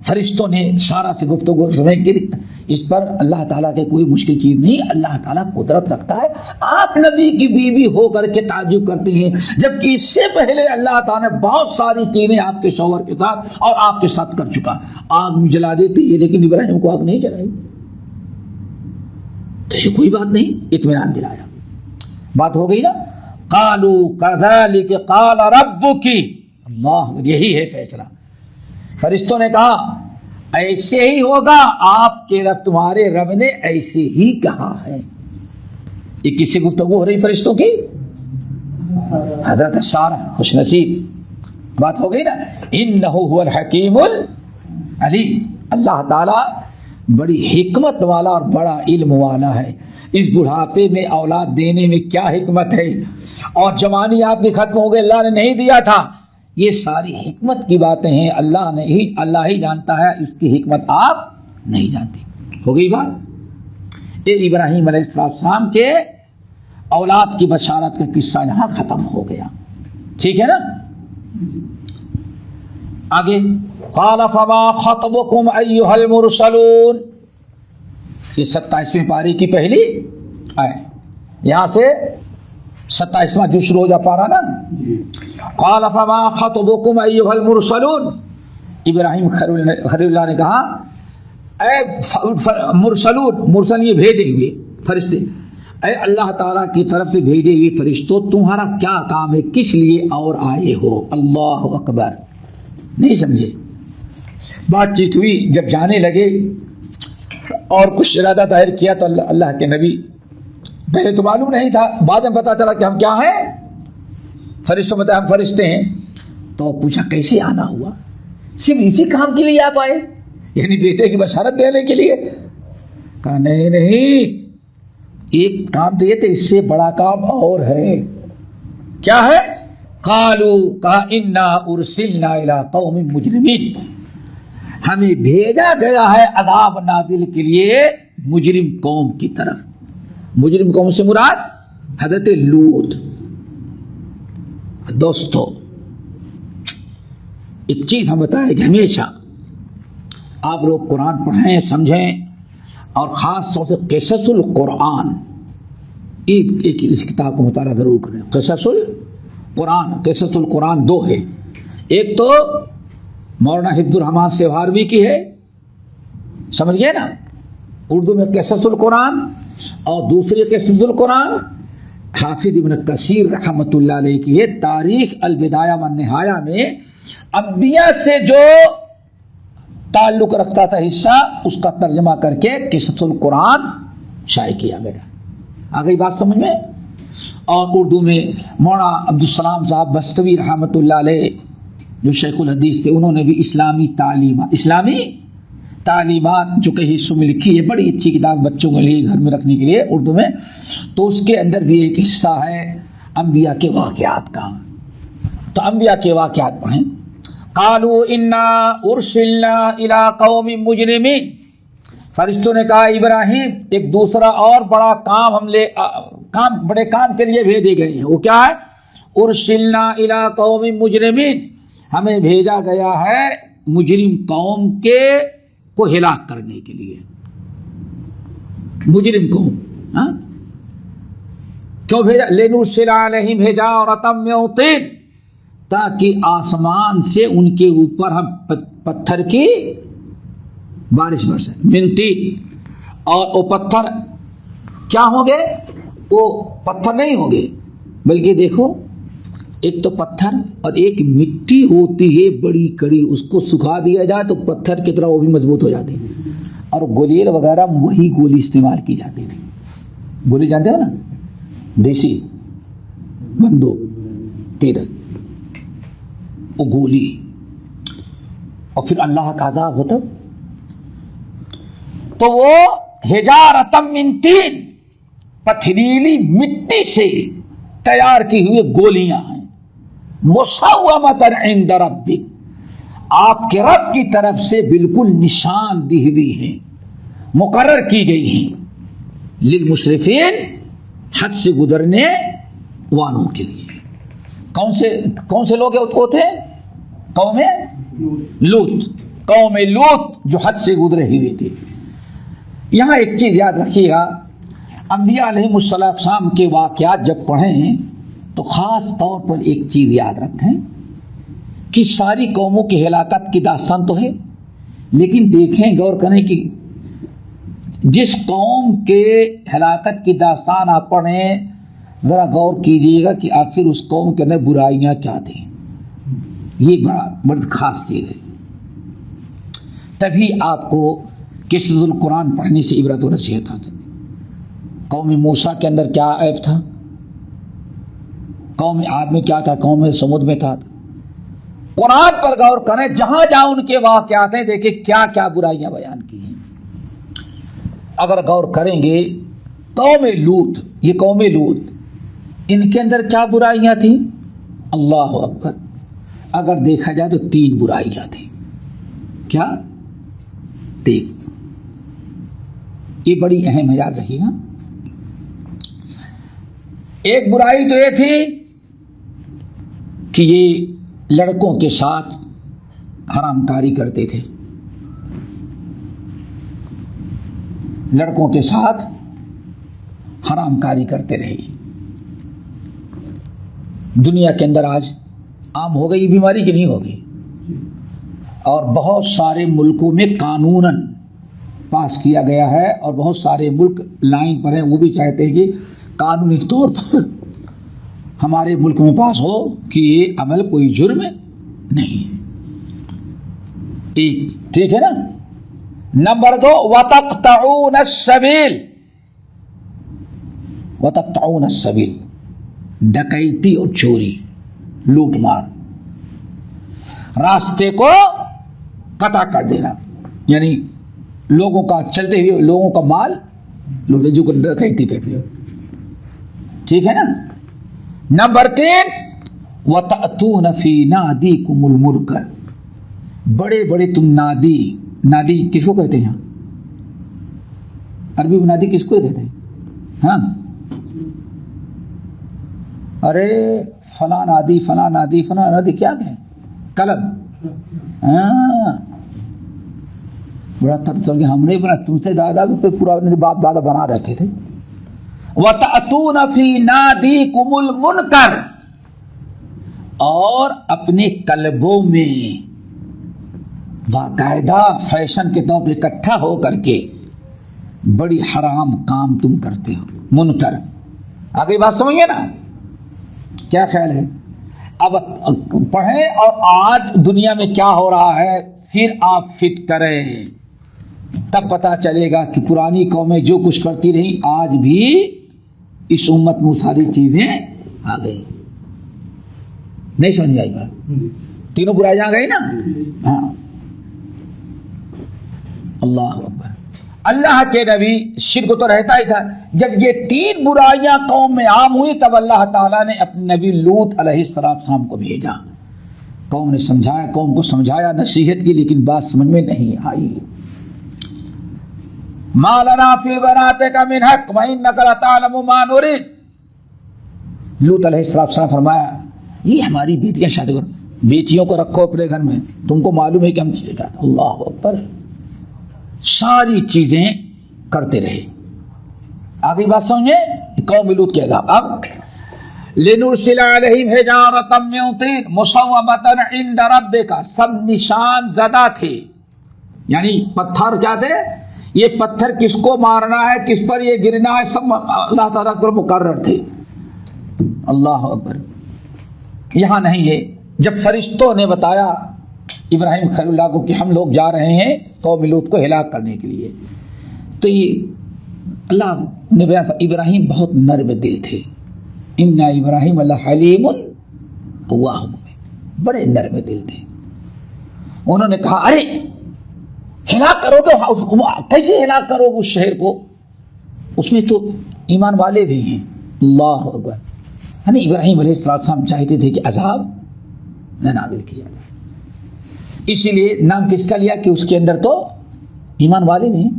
فرشتوں نے سارہ سے گفتگو سمجھ کے اس پر اللہ تعالیٰ کے کوئی مشکل چیز نہیں, اللہ تعالیٰ قدرت رکھتا ہے. آپ نبی کی بیوی ہو کر کے تعجب کرتے ہیں, جبکہ اس سے پہلے اللہ تعالیٰ نے بہت ساری چیزیں آپ کے شوہر کے ساتھ اور آپ کے ساتھ کر چکا. آگ جلا دیتی ہے لیکن ابراہیم کو آگ نہیں جلائی, تو کوئی بات نہیں, اطمینان دلایا. بات ہو گئی نا. قالوا كذلك قال ربك, اللہ, یہی ہے فیصلہ. فرشتوں نے کہا ایسے ہی ہوگا, آپ کے رب, تمہارے رب نے ایسے ہی کہا ہے. یہ کس سے گفتگو ہو رہی فرشتوں کی؟ حضرت سارہ, خوش نصیب. بات ہو گئی نا. انہ هو الحکیم العلیم, اللہ تعالی بڑی حکمت والا اور بڑا علم والا ہے. اس بڑھاپے میں اولاد دینے میں کیا حکمت ہے, اور جوانی آپ کی ختم ہو گئی, اللہ نے نہیں دیا تھا, یہ ساری حکمت کی باتیں ہیں. اللہ ہی جانتا ہے, اس کی حکمت آپ نہیں جانتے. ہو گئی بات. یہ ابراہیم علیہ السلام کے اولاد کی بشارت کا قصہ یہاں ختم ہو گیا. ٹھیک ہے نا. آگے قال فما خطبكم ايها المرسلون، یہ 27ویں پارے کی پہلی آیت، یہاں سے 27واں جو شروع ہو جا پارا نا. قال فما خطبكم ايها المرسلون، ابراہیم خلیل اللہ نے کہا اے مرسلون، مرسل یہ بھیجے ہوئے فرشتے، اے اللہ تعالیٰ کی طرف سے بھیجے ہوئے فرشتوں، تمہارا کیا کام ہے، کس لیے اور آئے ہو؟ اللہ اکبر. نہیں سمجھے. بات چیت ہوئی، جب جانے لگے اور کچھ ارادہ ظاہر کیا تو اللہ کے نبی، پہلے تو معلوم نہیں تھا، بعد میں پتا چلا کہ ہم کیا ہیں، فرشتوں میں ہم فرشتے ہیں. تو پوچھا کیسے آنا ہوا؟ صرف اسی کام کے لیے آپ آئے، یعنی بیٹے کی بشارت دینے کے لیے؟ کہا نہیں، ایک کام تو یہ تھا، اس سے بڑا کام اور ہے. کیا ہے؟ قالوا، کہا انا ارسلنا الی قوم مجرمین، ہمیں بھیجا گیا ہے عذاب نازل کے لیے مجرم قوم کی طرف. مجرم قوم سے مراد حضرت لوط. دوستو ایک چیز ہم بتائیں کہ ہمیشہ آپ لوگ قرآن پڑھیں سمجھیں، اور خاص طور سے قصص القرآن، ایک اس کتاب کو مطالعہ ضرور کریں. قصص القرآن، قصص القرآن دو ہے، ایک تو مولانا حفظ الرحمان سیوہاروی کی ہے، سمجھ گئے نا، اردو میں قصص القرآن، اور دوسری قصص القرآن حافظ ابن کثیر رحمۃ اللہ علیہ کی ہے. تاریخ البدایہ والنہایہ میں انبیاء سے جو تعلق رکھتا تھا حصہ، اس کا ترجمہ کر کے قصص القرآن شائع کیا گیا. آ گئی بات سمجھ میں؟ اور اردو میں مولانا عبدالسلام صاحب بستوی رحمۃ اللہ علیہ جو شیخ الحدیث تھے، انہوں نے بھی اسلامی تعلیمات جو کئی حصوں میں لکھی ہے، بڑی اچھی کتاب بچوں کے لیے گھر میں رکھنے کے لیے اردو میں. تو اس کے اندر بھی ایک حصہ ہے انبیاء کے واقعات کا. تو انبیاء کے واقعات پڑھیں. قالوا انا ارسلنا الى قوم مجرمین، فرشتوں نے کہا ابراہیم ایک دوسرا اور بڑا کام بڑے کام کے لیے بھیجے گئے ہیں. وہ کیا ہے؟ ارسلنا الى قوم مجرمین، ہمیں بھیجا گیا ہے مجرم قوم کو ہلاک کرنے کے لیے. مجرم قوم کیوں بھیجا؟ لنرسل علیہم حجارۃ من طین، تاکہ آسمان سے ان کے اوپر ہم پتھر کی بارش برسے. من طین، اور وہ پتھر کیا ہوں گے؟ وہ پتھر نہیں ہوں گے، بلکہ دیکھو ایک تو پتھر اور ایک مٹی ہوتی ہے بڑی کڑی، اس کو سکھا دیا جائے تو پتھر کی طرح وہ بھی مضبوط ہو جاتی ہے. اور گولیل وغیرہ وہی گولی استعمال کی جاتی تھی. گولی جانتے ہو نا، دیسی بندوق تیرہ، وہ گولی. اور پھر اللہ کا عذاب ہوتا تو وہ حجارۃ من طین، پتھریلی مٹی سے تیار کی ہوئی گولیاں ہیں. مسومۃ عند ربک، آپ کے رب کی طرف سے بالکل نشاندہی ہوئی ہیں، مقرر کی گئی ہیں. للمسرفین، حد سے گزرنے والوں کے لیے. کون سے لوگ ہوتے ہیں؟ قوم لوط. قوم لوط جو حد سے گزرے ہوئے تھے. یہاں ایک چیز یاد رکھیے گا، انبیاء علیہم السلام کے واقعات جب پڑھیں تو خاص طور پر ایک چیز یاد رکھیں کہ ساری قوموں کی ہلاکت کی داستان تو ہے، لیکن دیکھیں غور کریں کہ جس قوم کے ہلاکت کی داستان آپ پڑھیں ذرا غور کیجئے گا کہ آخر اس قوم کے اندر برائیاں کیا تھیں. یہ بڑی خاص چیز ہے. تبھی آپ کو قصص القرآن پڑھنے سے عبرت و نصیحت آتی. قوم موسیٰ کے اندر کیا عیب تھا، قوم عاد میں کیا تھا، قوم سمود میں تھا. قرآن پر غور کریں، جہاں جہاں ان کے واقعات ہیں دیکھیں کیا کیا برائیاں بیان کی ہیں. اگر غور کریں گے قوم لوط، یہ قوم لوط، ان کے اندر کیا برائیاں تھیں؟ اللہ اکبر. اگر دیکھا جائے تو 3 برائیاں تھیں. کیا؟ دیکھ یہ بڑی اہم ہے، یاد رکھیے گا۔ ایک برائی تو یہ تھی کہ یہ لڑکوں کے ساتھ حرام کاری کرتے تھے، لڑکوں کے ساتھ حرام کاری کرتے رہے۔ دنیا کے اندر آج عام ہو گئی بیماری کہ نہیں ہوگی، اور بہت سارے ملکوں میں قانوناً پاس کیا گیا ہے، اور بہت سارے ملک لائن پر ہیں، وہ بھی چاہتے ہیں کہ قانونی طور پر ہمارے ملک میں پاس ہو کہ یہ عمل کوئی جرم نہیں ہے۔ ایک ٹھیک ہے نا۔ نمبر 2 وَتَقْطَعُونَ السَّبِيلَ، وَتَقْطَعُونَ السَّبِيلَ، ڈکیتی اور چوری، لوٹ مار، راستے کو قطع کر دینا، یعنی لوگوں کا چلتے ہوئے لوگوں کا مال لوٹ جو ڈکیتی کرتے ہیں، ٹھیک ہے نا۔ نمبر 3 وَتَأْتُونَ فِي نَادِيكُمُ الْمُنكَرَ، بڑے بڑے تم نادی، نادی کس کو کہتے ہیں؟ عربی میں نادی کس کو کہتے ہیں؟ ہاں، ارے فلاں نادی فلاں نادی فلاں نادی، کیا کہیں؟ کلب۔ ہاں، بڑا تب چل گیا، ہم نے بنا تم سے دادا بھی پورا باپ دادا بنا رکھے تھے۔ وَتَأْتُونَ فِي نَادِيكُمُ الْمُنكَرَ، اور اپنے کلبوں میں باقاعدہ فیشن کے طور پر اکٹھا ہو کر کے بڑی حرام کام تم کرتے ہو، منکر۔ آگے بات سمجھیے نا، کیا خیال ہے؟ اب پڑھیں اور آج دنیا میں کیا ہو رہا ہے پھر آپ فٹ کریں، تب پتا چلے گا کہ پرانی قومیں جو کچھ کرتی رہی آج بھی اس امت میں ساری چیزیں آ گئی۔ نہیں سمجھ آئی بات؟ تینوں برائیاں گئی نا۔ ہاں، اللہ اکبر۔ اللہ کے نبی شرک تو رہتا ہی تھا، جب یہ 3 برائیاں قوم میں عام ہوئی تب اللہ تعالیٰ نے اپنے نبی لوط علیہ السلام کو بھیجا۔ قوم نے سمجھایا، قوم کو سمجھایا، نصیحت کی، لیکن بات سمجھ میں نہیں آئی۔ ما لنا فی بناتک من حق وانک لتعلم ما نريد، لوط علیہ السلام فرمایا یہ ہماری بیٹیاں شادی کرو، بیٹیوں کو رکھو اپنے گھر میں، تم کو معلوم ہے کہ ہم چیزیں کرتے۔ اللہ اکبر، ساری چیزیں کرتے رہے۔ آگے بات سمجھے، قوم لوط کے عذاب۔ اب لنرسل علیہم حجارۃ من طین مصومۃ عند ربک، سب نشان زدہ تھے، یعنی پتھر کیا تھے، یہ پتھر کس کو مارنا ہے، کس پر یہ گرنا ہے، سب اللہ تعالیٰ پر مقرر تھے۔ اللہ اکبر۔ یہاں نہیں ہے، جب فرشتوں نے بتایا ابراہیم خلیل اللہ کو کہ ہم لوگ جا رہے ہیں قوم لوط کو ہلاک کرنے کے لیے، تو یہ اللہ نے بیان، ابراہیم بہت نرم دل تھے، ان ابراہیم لحلیم اواہ، بڑے نرم دل تھے۔ انہوں نے کہا ارے ہلاک کرو گے، کیسے ہلاک کرو گے اس شہر کو، اس میں تو ایمان والے بھی ہیں۔ اللہ اکبر۔ یعنی ابراہیم علیہ السلام چاہتے تھے کہ عذاب نہ نازل کیا جائے، اسی لیے نام کس کا لیا کہ اس کے اندر تو ایمان والے بھی ہیں۔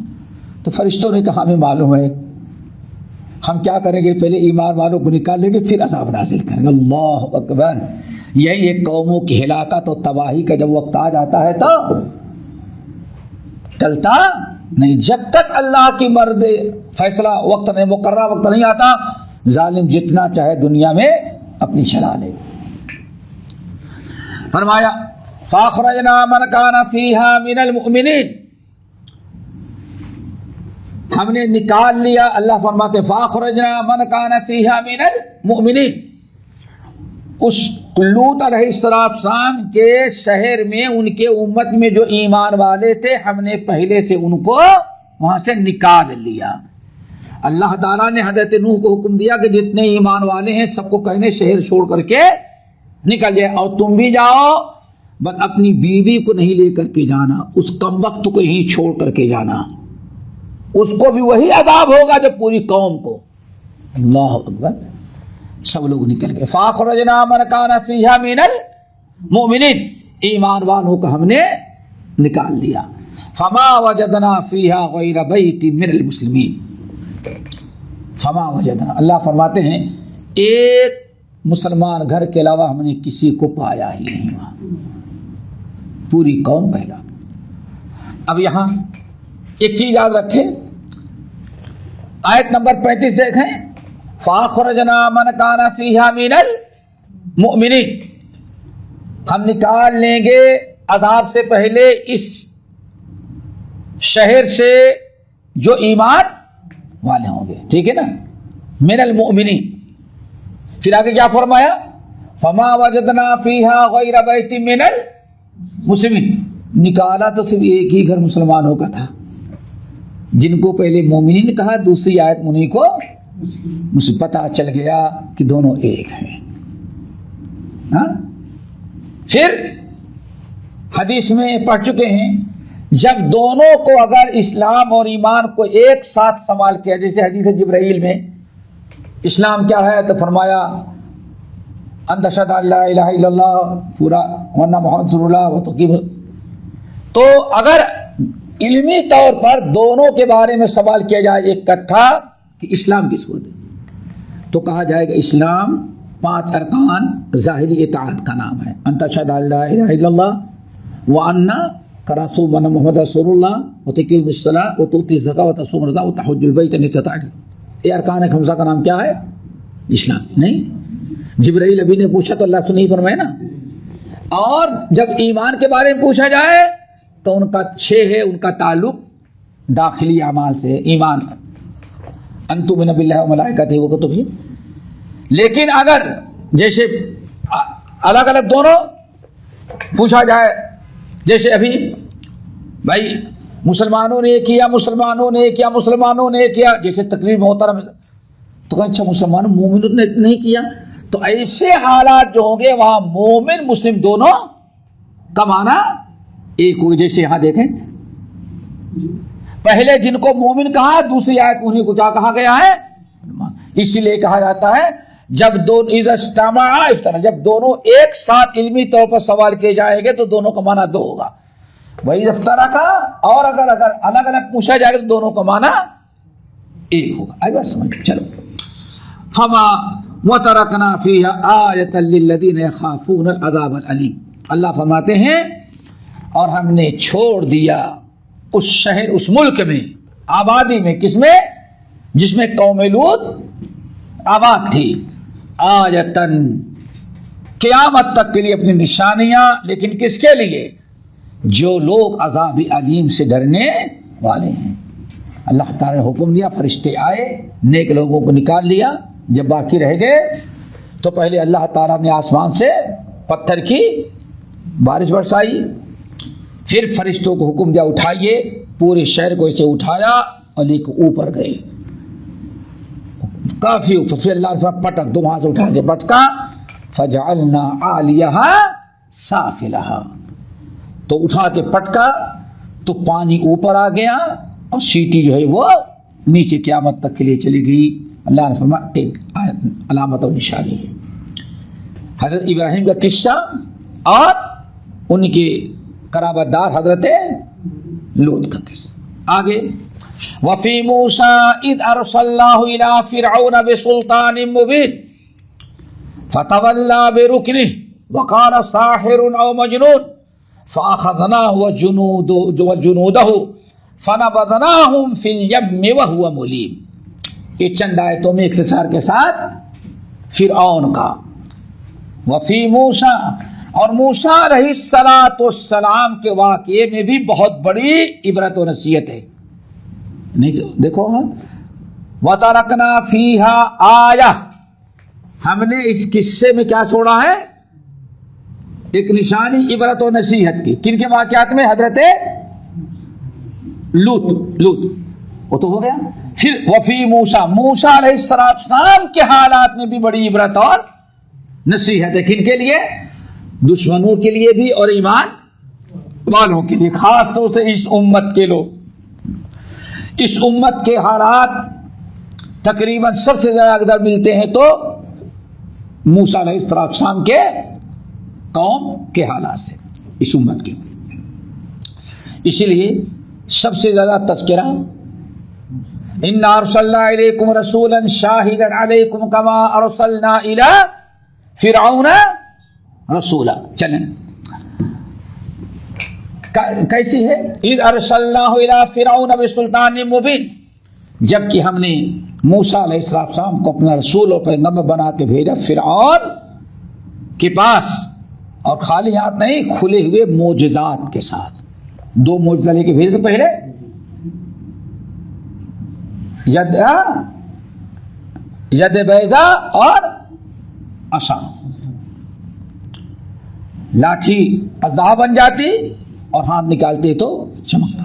تو فرشتوں نے کہا ہمیں معلوم ہے، ہم کیا کریں گے، پہلے ایمان والوں کو نکال لیں گے پھر عذاب نازل کریں گے۔ اللہ اکبر۔ یہی ایک قوموں کی ہلاکت اور تباہی کا جب وقت آ جاتا ہے تو ٹلتا نہیں، جب تک اللہ کی مرد فیصلہ وقت نہیں، مقررہ وقت نہیں آتا، ظالم جتنا چاہے دنیا میں اپنی چلا لے۔ فرمایا فاخرجنا من کان فیہا من المؤمنین، ہم نے نکال لیا، اللہ فرماتے فاخرجنا من کان فیہا من المؤمنین، اس لوط علیہ السلام کے شہر میں ان کے امت میں جو ایمان والے تھے ہم نے پہلے سے ان کو وہاں سے نکال لیا۔ اللہ تعالیٰ نے حضرت نوح کو حکم دیا کہ جتنے ایمان والے ہیں سب کو کہنے شہر چھوڑ کر کے نکل جائے، اور تم بھی جاؤ، بس اپنی بیوی کو نہیں لے کر کے جانا، اس کم وقت کو یہیں چھوڑ کر کے جانا، اس کو بھی وہی عذاب ہوگا جو پوری قوم کو۔ اللہ اکبر۔ سب لوگ نکل گئے۔ فاخرجنا من کان فیہا من المؤمنین، ایمان والوں کو ہم نے نکال لیا۔ فما وجدنا فیہا غیر بیت من المسلمین. فما وجدنا، اللہ فرماتے ہیں ایک مسلمان گھر کے علاوہ ہم نے کسی کو پایا ہی نہیں وہاں، پوری قوم پہلا. اب یہاں ایک چیز یاد رکھیں، آیت نمبر 35 دیکھیں، فَأَخْرَجْنَا مَنْ كَانَ فِيهَا مِنَ الْمُؤْمِنِينَ، ہم نکال لیں گے عذاب سے پہلے اس شہر سے جو ایمان والے ہوں گے، ٹھیک ہے نا، من المؤمنین. پھر آگے کیا فرمایا، فما وجدنا فیہا غیر بیت من المسلمین. نکالا تو صرف ایک ہی گھر مسلمانوں کا تھا، جن کو پہلے مومنین کہا، دوسری آیت انہیں کو پتہ چل گیا کہ دونوں ایک ہیں. ہاں پھر حدیث میں پڑھ چکے ہیں، جب دونوں کو اگر اسلام اور ایمان کو ایک ساتھ سنبھال کیا، جیسے حدیث جبرائیل میں اسلام کیا ہے تو فرمایا ان تشہد ان لا الہ الا اللہ پورا ورنہ محمد صلی اللہ علیہ، تو اگر علمی طور پر دونوں کے بارے میں سوال کیا جائے اکٹھا کہ اسلام کس کو دے، تو کہا جائے گا اسلام 5 ارکان ظاہری اطاعت کا نام ہے، ان تشہد ان لا الہ الا اللہ وان کراسو من محمد رسول اللہ وتقیم الصلاۃ وتؤتی الزکاۃ وتصوم رمضان وتحج البیت ان استطعت. یہ ارکان خمسہ کا نام کیا ہے؟ اسلام. نہیں، جبرائیل ابھی نے پوچھا تو اللہ سے نہیں فرمایا نا. اور جب ایمان کے بارے میں پوچھا جائے تو ان کا 6 ہے، ان کا تعلق داخلی اعمال سے، ایمان ان تؤمن باللہ وملائکتہ وکتبہ. لیکن اگر جیسے الگ الگ دونوں پوچھا جائے، جیسے ابھی بھائی مسلمانوں نے کیا، مسلمانوں نے کیا، مسلمانوں نے کیا، جیسے تقریر میں ہوتا رہا تو کہیں اچھا مسلمانوں مومنوں نے نہیں کیا، تو ایسے حالات جو ہوں گے وہاں مومن مسلم دونوں کا معنی ایک ہوئی. جیسے یہاں دیکھیں پہلے جن کو مومن کہا، دوسری آیت انہیں کو کیا کہا گیا ہے، اسی لیے کہا جاتا ہے جب دونوں جب دونوں ایک ساتھ علمی طور پر سوال کیے جائیں گے تو دونوں کا معنی 2 ہوگا. وہی افطرا کا، اور اگر الگ الگ پوچھا جائے گا تو دونوں کا معنی 1 ہوگا. آئی بات سمجھ؟ چلو. فما وترکنا فیہا آیۃ للذین یخافون العذاب العلیم. اللہ فرماتے ہیں اور ہم نے چھوڑ دیا اس شہر، اس ملک میں، آبادی میں، کس میں؟ جس میں قوم لوط آباد تھی، آیتن قیامت تک کے لیے اپنی نشانیاں، لیکن کس کے لیے؟ جو لوگ عذاب علیم سے ڈرنے والے ہیں. اللہ تعالی نے حکم دیا، فرشتے آئے، نیک لوگوں کو نکال لیا. جب باقی رہ گئے تو پہلے اللہ تعالیٰ نے آسمان سے پتھر کی بارش برسائی، پھر فرشتوں کو حکم دیا اٹھائیے، پورے شہر کو اسے اٹھایا اور لے کے اوپر گئے کافی. پھر اللہ نے پٹک، 2 ہاتھ سے اٹھا کے پٹکا، فجعلنا عالیہا سافلہا، تو اٹھا کے پٹکا تو پانی اوپر آ گیا اور سیٹی جو ہے وہ نیچے قیامت تک کے لیے چلی گئی. اللہ نے فرمایا ایک علامت اور نشانی ہے. حضرت ابراہیم کا قصہ اور ان کے قرابت دار حضرت لوط کا قصہ. آگے وفی موسیٰ اذ ارسلناہ الی فرعون بسلطان مبین فتولی برکنہ وقال ساحر او مجنون فاخذناہ وجنودہ فنبذناہم فی الیم وہو ملیم. یہ چند آیتوں میں اختصار کے ساتھ فرعون کا. وفی موسیٰ، اور موسیٰ علیہ السلام کے واقعے میں بھی بہت بڑی عبرت و نصیحت ہے. نہیں دیکھو، وَتَرَكْنَا فِيهَا آیَةً، ہم نے اس قصے میں کیا چھوڑا ہے؟ ایک نشانی عبرت و نصیحت کی. کن کے واقعات میں؟ حضرت لوط، وہ تو ہو گیا. پھر وفی موسیٰ، موسیٰ علیہ السلام کے حالات میں بھی بڑی عبرت اور نصیحت ہے. کن کے لیے؟ دشمنوں کے لیے بھی اور ایمان والوں کے لیے، خاص طور سے اس امت کے لوگ. اس امت کے حالات تقریباً سب سے زیادہ اگر ملتے ہیں تو موسیٰ علیہ السلام کے قوم کے حالات سے، اس امت کے. اسی لیے سب سے زیادہ تذکرہ انا ارسلنا الیکم رسولا شاہدا علیکم کما ارسلنا الی فرعون رسولا. چلیں کیسی ہے؟ اذ ارسلناہ الی فرعون بسلطان مبین، جبکہ ہم نے موسیٰ علیہ السلام کو اپنا رسول اور پیغمبر بنا کے بھیجا فرعون کے پاس، اور خالی ہاتھ نہیں، کھلے ہوئے معجزات کے ساتھ. 2 معجزہ لے کے بھیجے. تو پہلے ید بیضا اور عصا، لاٹھی اژدہا بن جاتی اور ہاتھ نکالتے تو چمکتا.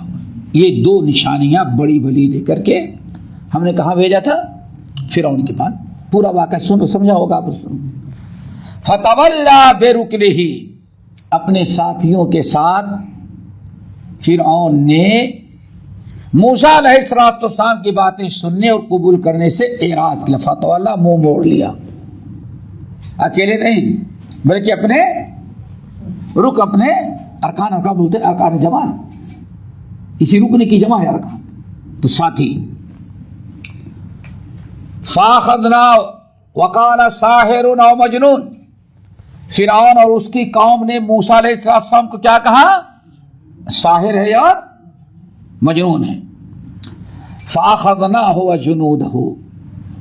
یہ 2 نشانیاں بڑی بڑی لے کر کے ہم نے کہاں بھیجا تھا؟ فرعون کے پاس. پورا واقعہ سن سمجھا ہوگا آپ. فتولا برکنہ، اپنے ساتھیوں کے ساتھ فرعون نے موسیٰ علیہ السلام کی باتیں سننے اور قبول کرنے سے اعراض کیا. فتولا، منہ موڑ لیا. اکیلے نہیں بلکہ اپنے اپنے ارکان بولتے ارکان جمع، اسی رکن کی جمع ہے ارکان. تو ساتھی فاخذنا وقال ساحر او مجنون، فرعون اور اس کی قوم نے موسیٰ علیہ السلام کو کیا کہا؟ ساحر ہے اور مجنون ہے. فاخذناہ وجنودہ،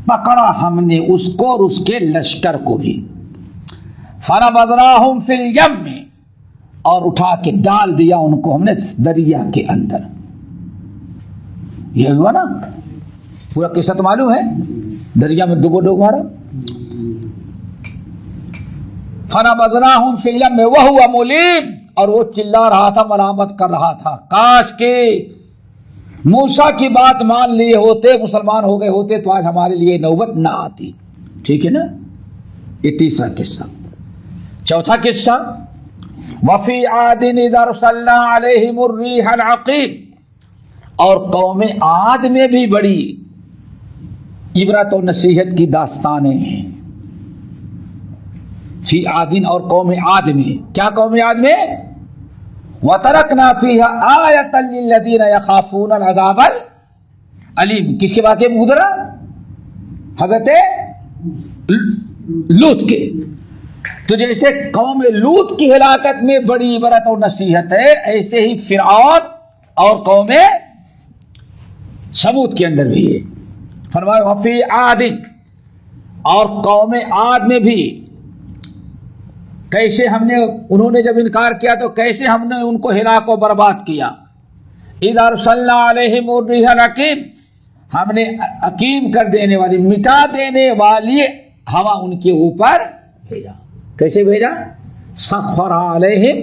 پکڑا ہم نے اس کو اور اس کے لشکر کو بھی. فنبذناہم فی الیم، اور اٹھا کے ڈال دیا ان کو ہم نے دریا کے اندر. یہ ہوا نا، پورا قصہ تو معلوم ہے. دریا میں ڈوبو مارا. فنبذناہم فی الیم وہو ملیم، اور وہ چلا رہا تھا، ملامت کر رہا تھا، کاش کے موسیٰ کی بات مان لیے ہوتے، مسلمان ہو گئے ہوتے تو آج ہمارے لیے نوبت نہ آتی. ٹھیک ہے نا. یہ تیسرا قصہ. چوتھا قصہ وفی عاد اذ ارسلنا علیہم الریح العقیم، اور قوم عاد میں بھی بڑی عبرت و نصیحت کی داستانیں ہیں. فی عادن، اور قوم عاد میں. کیا قوم عاد میں؟ وَتَرَكْنَا فِيهَا آيَةً لِلَّذِينَ يَخَافُونَ الْعَذَابَ الْأَلِيمَ. کس کے واقعے میں گزرا؟ حضرت لوط کے. تو جیسے قوم لوط کی ہلاکت میں بڑی عبرت اور نصیحت ہے، ایسے ہی فرعون اور قوم سمود کے اندر بھی ہے. فرمایا وفی عاد، اور قوم عاد میں بھی کیسے ہم نے، انہوں نے جب انکار کیا تو کیسے ہم نے ان کو ہلاک و برباد کیا. اذ ارسلنا علیہم الریح العقیم، ہم نے عقیم کر دینے والی، مٹا دینے والی ہوا ان کے اوپر بھیجا. کیسے بھیجا؟ سخر علیہم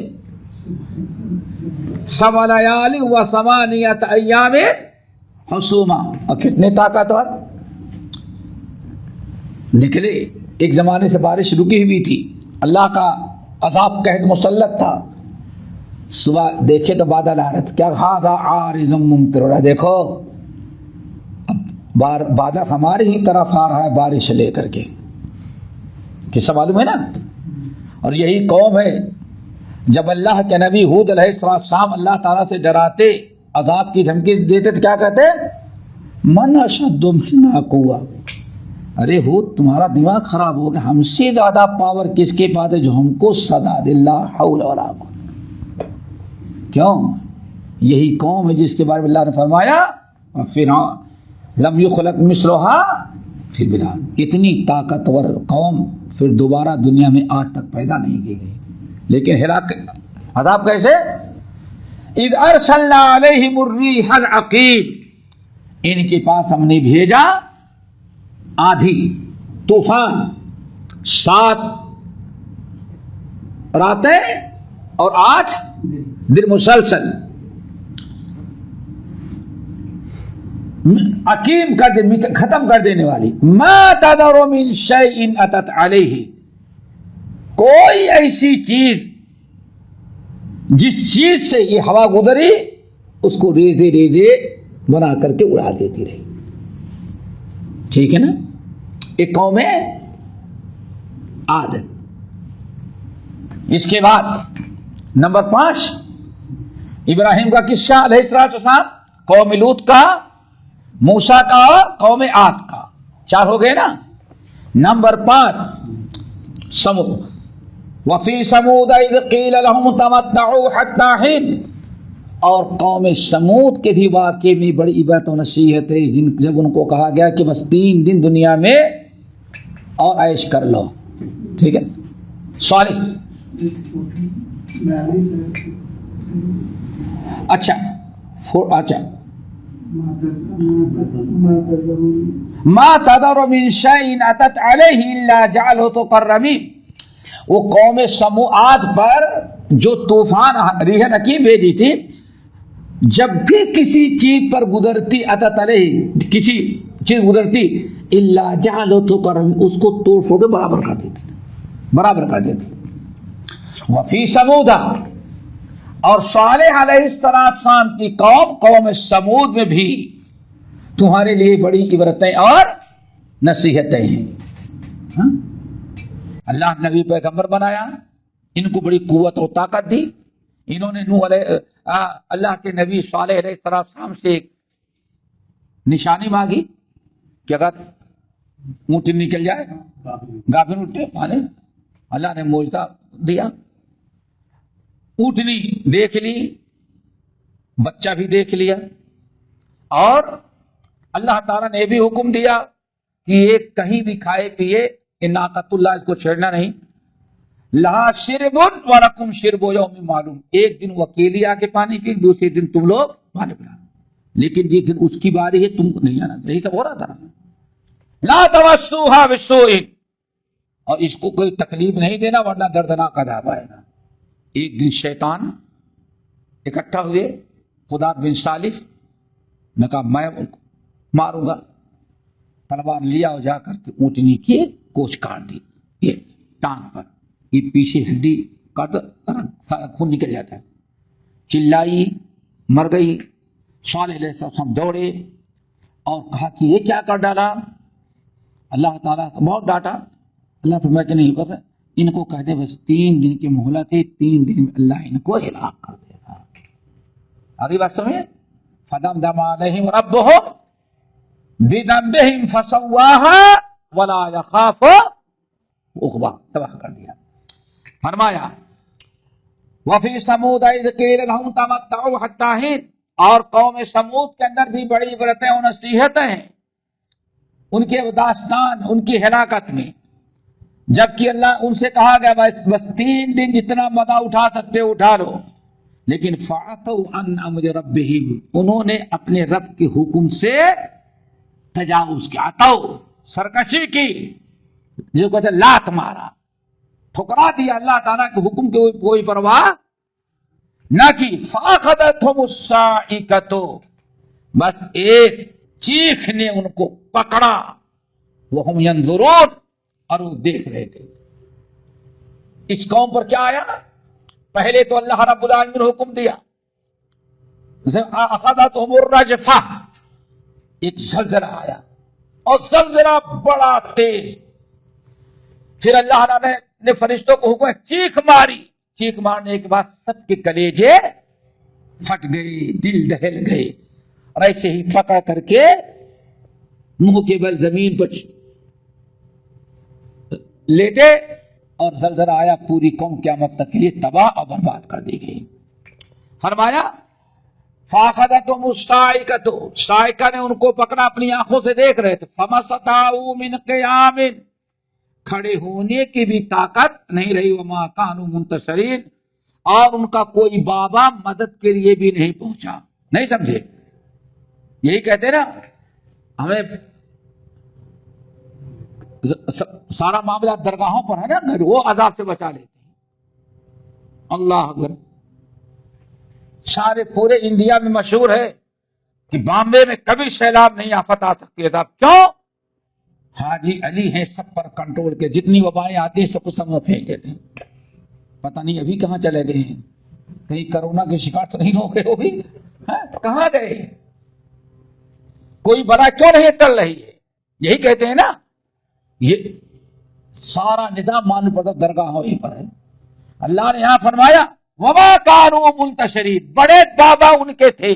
7 لیال و 8 ایام حسوما. اور کتنے طاقتور نکلے. ایک زمانے سے بارش رکی ہوئی تھی، اللہ کا عذاب قحط مسلط تھا. صبح دیکھے تو بادل آ رہا تھا. کیا ہاذا عارض ممطرنا، دیکھو اب بادل ہماری ہی طرف آ رہا ہے بارش لے کر کے. کیسا معلوم ہے نا. اور یہی قوم ہے جب اللہ کے نبی ہود علیہ السلام اللہ تعالیٰ سے ڈراتے، عذاب کی دھمکی دیتے تو کیا کہتے؟ من اشد منا قوہ. ارے ہود تمہارا دماغ خراب ہو گیا، ہم سے زیادہ پاور کس کے پاس ہے جو ہم کو صدا دے لا حول ولا قوت. کیوں؟ یہی قوم ہے جس کے بارے میں اللہ نے فرمایا فرعون لم یخلق مثلھا فی البلاد. اتنی طاقتور قوم پھر دوبارہ دنیا میں آج تک پیدا نہیں کی گئی. لیکن ہلاک عذاب کیسے؟ اذ ارسلنا علیہم الریح العقیم، ان کے پاس ہم نے بھیجا آدھی، طوفان، 7 راتیں اور 8 دن مسلسل. عقیم کر دے، ختم کر دینے والی. ما تذر من شیء اتت علیہ، کوئی ایسی چیز جس چیز سے یہ ہوا گزری اس کو ریزے ریزے بنا کر کے اڑا دیتی رہی. ٹھیک ہے نا. ایک قوم ہے عاد. اس کے بعد نمبر 5 ابراہیم کا قصہ علیہ السلام، قوم لوط کا، موسیٰ کا اور قوم عاد کا، 4 ہو گئے نا۔ نمبر 5 سمود، وفی سمود اذ قیل لهم تمتعوا حتی حین، اور قوم سمود کے بھی واقعے میں بڑی عبرت و نصیحت ہے، جب ان کو کہا گیا کہ بس 3 دن دنیا میں اور عیش کر لو، ٹھیک ہے۔ صالح، اچھا ما تذر من شيء اتت عليه الا جعلته كالرميم، وہ قوم سموعاد پر جو طوفان ریح نقیب بھیجی تھی، جب بھی کسی چیز پر گزرتی، اتت علیہ کسی چیز گزرتی، الا جعلته كالرميم، اس کو توڑ پھوڑ کے برابر کر دیتی۔ وفی سمود، اور صالح علیہ السلام کی قوم سمود میں بھی تمہارے لیے بڑی عبرتیں اور نصیحتیں ہیں۔ ہاں؟ اللہ نبی پیغمبر بنایا، ان کو بڑی قوت اور طاقت دی، انہوں نے اللہ کے نبی صالح علیہ السلام سے ایک نشانی مانگی کہ اگر اونٹ نکل جائے، گابن اٹھے پانے، اللہ نے معجزہ دیا، اونٹنی دیکھ لی، بچہ بھی دیکھ لیا، اور اللہ تعالیٰ نے بھی حکم دیا کہ یہ کہیں بھی کھائے پیے، ناقۃ اللہ، اس کو چھیڑنا نہیں۔ لہا شرب ولکم شرب یوم معلوم، ایک دن وہ اکیلی آ کے پانی پی، دوسرے دن تم لوگ پانی پلانا، لیکن جس دن اس کی باری ہے تم کو نہیں آنا، یہی سب ہو رہا تھا نا۔ لا تمسوها بسوء، اور اس کو کوئی تکلیف نہیں دینا ورنہ دردناک عذاب آئے گا۔ ایک دن شیطان اکٹھا ہوئے، خدا بن صالح نے کہا میں ماروں گا، تلوار لیا اور جا کر کے اونٹنی کی کوچ کاٹ دی، یہ ٹانگ پر، یہ پیچھے ہڈی کاٹ، سارا خون نکل جاتا ہے، چلائی، مر گئی۔ صالح علیہ السلام دوڑے اور کہا کہ یہ کیا کر ڈالا، اللہ تعالیٰ کو بہت ڈانٹا۔ اللہ فرمایا کہ نہیں، بس ان کو کہہ دے بس 3 دن کی مہلت ہے، 3 دن میں اللہ ان کو ہلاک کر دے گا۔ اگلی بات سمجھے، فدمدم علیہم ربہم بذنبہم فسواہا ولا یخاف عقبیٰ، تباہ کر دیا۔ فرمایا وفی سمود اذ قیل لہم تمتعوا حتی حین، اور قوم سمود کے اندر بھی بڑی عبرتیں اور نصیحتیں ہیں ان کے داستان، ان کی ہلاکت میں، جبکہ اللہ ان سے کہا گیا بس 3 دن جتنا مزہ اٹھا سکتے اٹھا لو، لیکن فعتوا عن امر ربہم، انہوں نے اپنے رب کے حکم سے تجاوز کیا، عتو سرکشی کی، جو کہتے لات مارا، ٹھکرا دیا، اللہ تعالیٰ کے حکم کی کوئی پرواہ نہ کی۔ فاخذتہم الصاعقۃ، بس ایک چیخ نے ان کو پکڑا، وہم ینظرون، اور وہ دیکھ رہے تھے۔ اس قوم پر کیا آیا، پہلے تو اللہ رب العالمین نے حکم دیا، اخذتہم الرجفہ، ایک زلزلہ آیا، اور زلزلہ بڑا تیز، پھر اللہ نے فرشتوں کو حکم، چیخ ماری، چیخ مارنے کے بعد سب کے کلیجے پھٹ گئے، دل دہل گئے، اور ایسے ہی پکڑ کر کے منہ کے بل زمین پر لیٹے، اور زلزلہ آیا، پوری قوم قیامت تک کے لیے تباہ اور برباد کر دی گئی۔ فرمایا فاخذتہم الصاعقۃ، صاعقہ نے ان کو پکڑا، اپنی آنکھوں سے دیکھ رہے تھے، فما استطاعوا من قیام، کھڑے ہونے کی بھی طاقت نہیں رہی، وما کانوا منتصرین، اور ان کا کوئی بابا مدد کے لیے بھی نہیں پہنچا۔ نہیں سمجھے، یہی کہتے نا، ہمیں سارا معاملہ درگاہوں پر ہے نا، وہ عذاب سے بچا لیتے ہیں۔ اللہ اکبر، سارے پورے انڈیا میں مشہور ہے کہ بامبے میں کبھی سیلاب نہیں آفت آ سکتی، عذاب کیوں؟ حاجی علی ہیں سب پر کنٹرول کے، جتنی وبائیں آتی ہیں سب کو سب میں پھینک دیتے ہیں۔ پتہ نہیں ابھی کہاں چلے گئے ہیں، کہیں کرونا کے شکار تو نہیں ہو گئے وہ بھی، کہاں گئے؟ کوئی بلا کیوں نہیں ٹل رہی ہے؟ یہی کہتے ہیں نا، یہ سارا نظام معلوم پڑتا درگاہوں ہی پر ہے۔ اللہ نے یہاں فرمایا وما کانوا منتشرین، بڑے بابا ان کے تھے،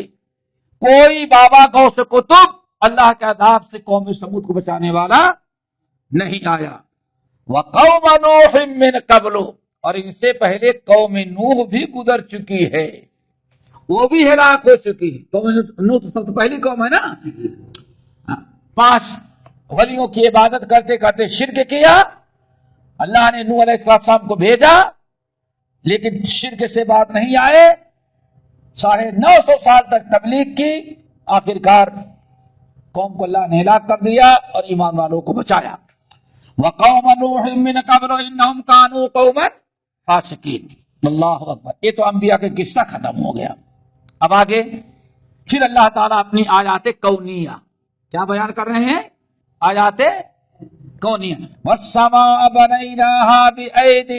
کوئی بابا غوث قطب اللہ کے عذاب سے قوم سمود کو بچانے والا نہیں آیا۔ وقوم نوح من قبل، اور ان سے پہلے قوم نوح بھی گزر چکی ہے، وہ بھی ہلاک ہو چکی ہے۔ قوم نوح تو سب سے پہلی قوم ہے نا، 5 ولیوں کی عبادت کرتے کرتے شرک کیا، اللہ نے نوح علیہ السلام کو بھیجا لیکن شرک سے بات نہیں آئے، 950 سال تک تبلیغ کی، آخرکار قوم کو اللہ نے ہلاک کر دیا اور ایمان والوں کو بچایا۔ وقوم نوح من قبل انہم کانوا قوما فاسقین۔ اللہ اکبر، یہ تو انبیاء کا قصہ ختم ہو گیا۔ اب آگے پھر اللہ تعالیٰ اپنی آیات کونیہ کیا بیان کر رہے ہیں؟ آیات کونیہ۔ والسماء بنیناها بأید،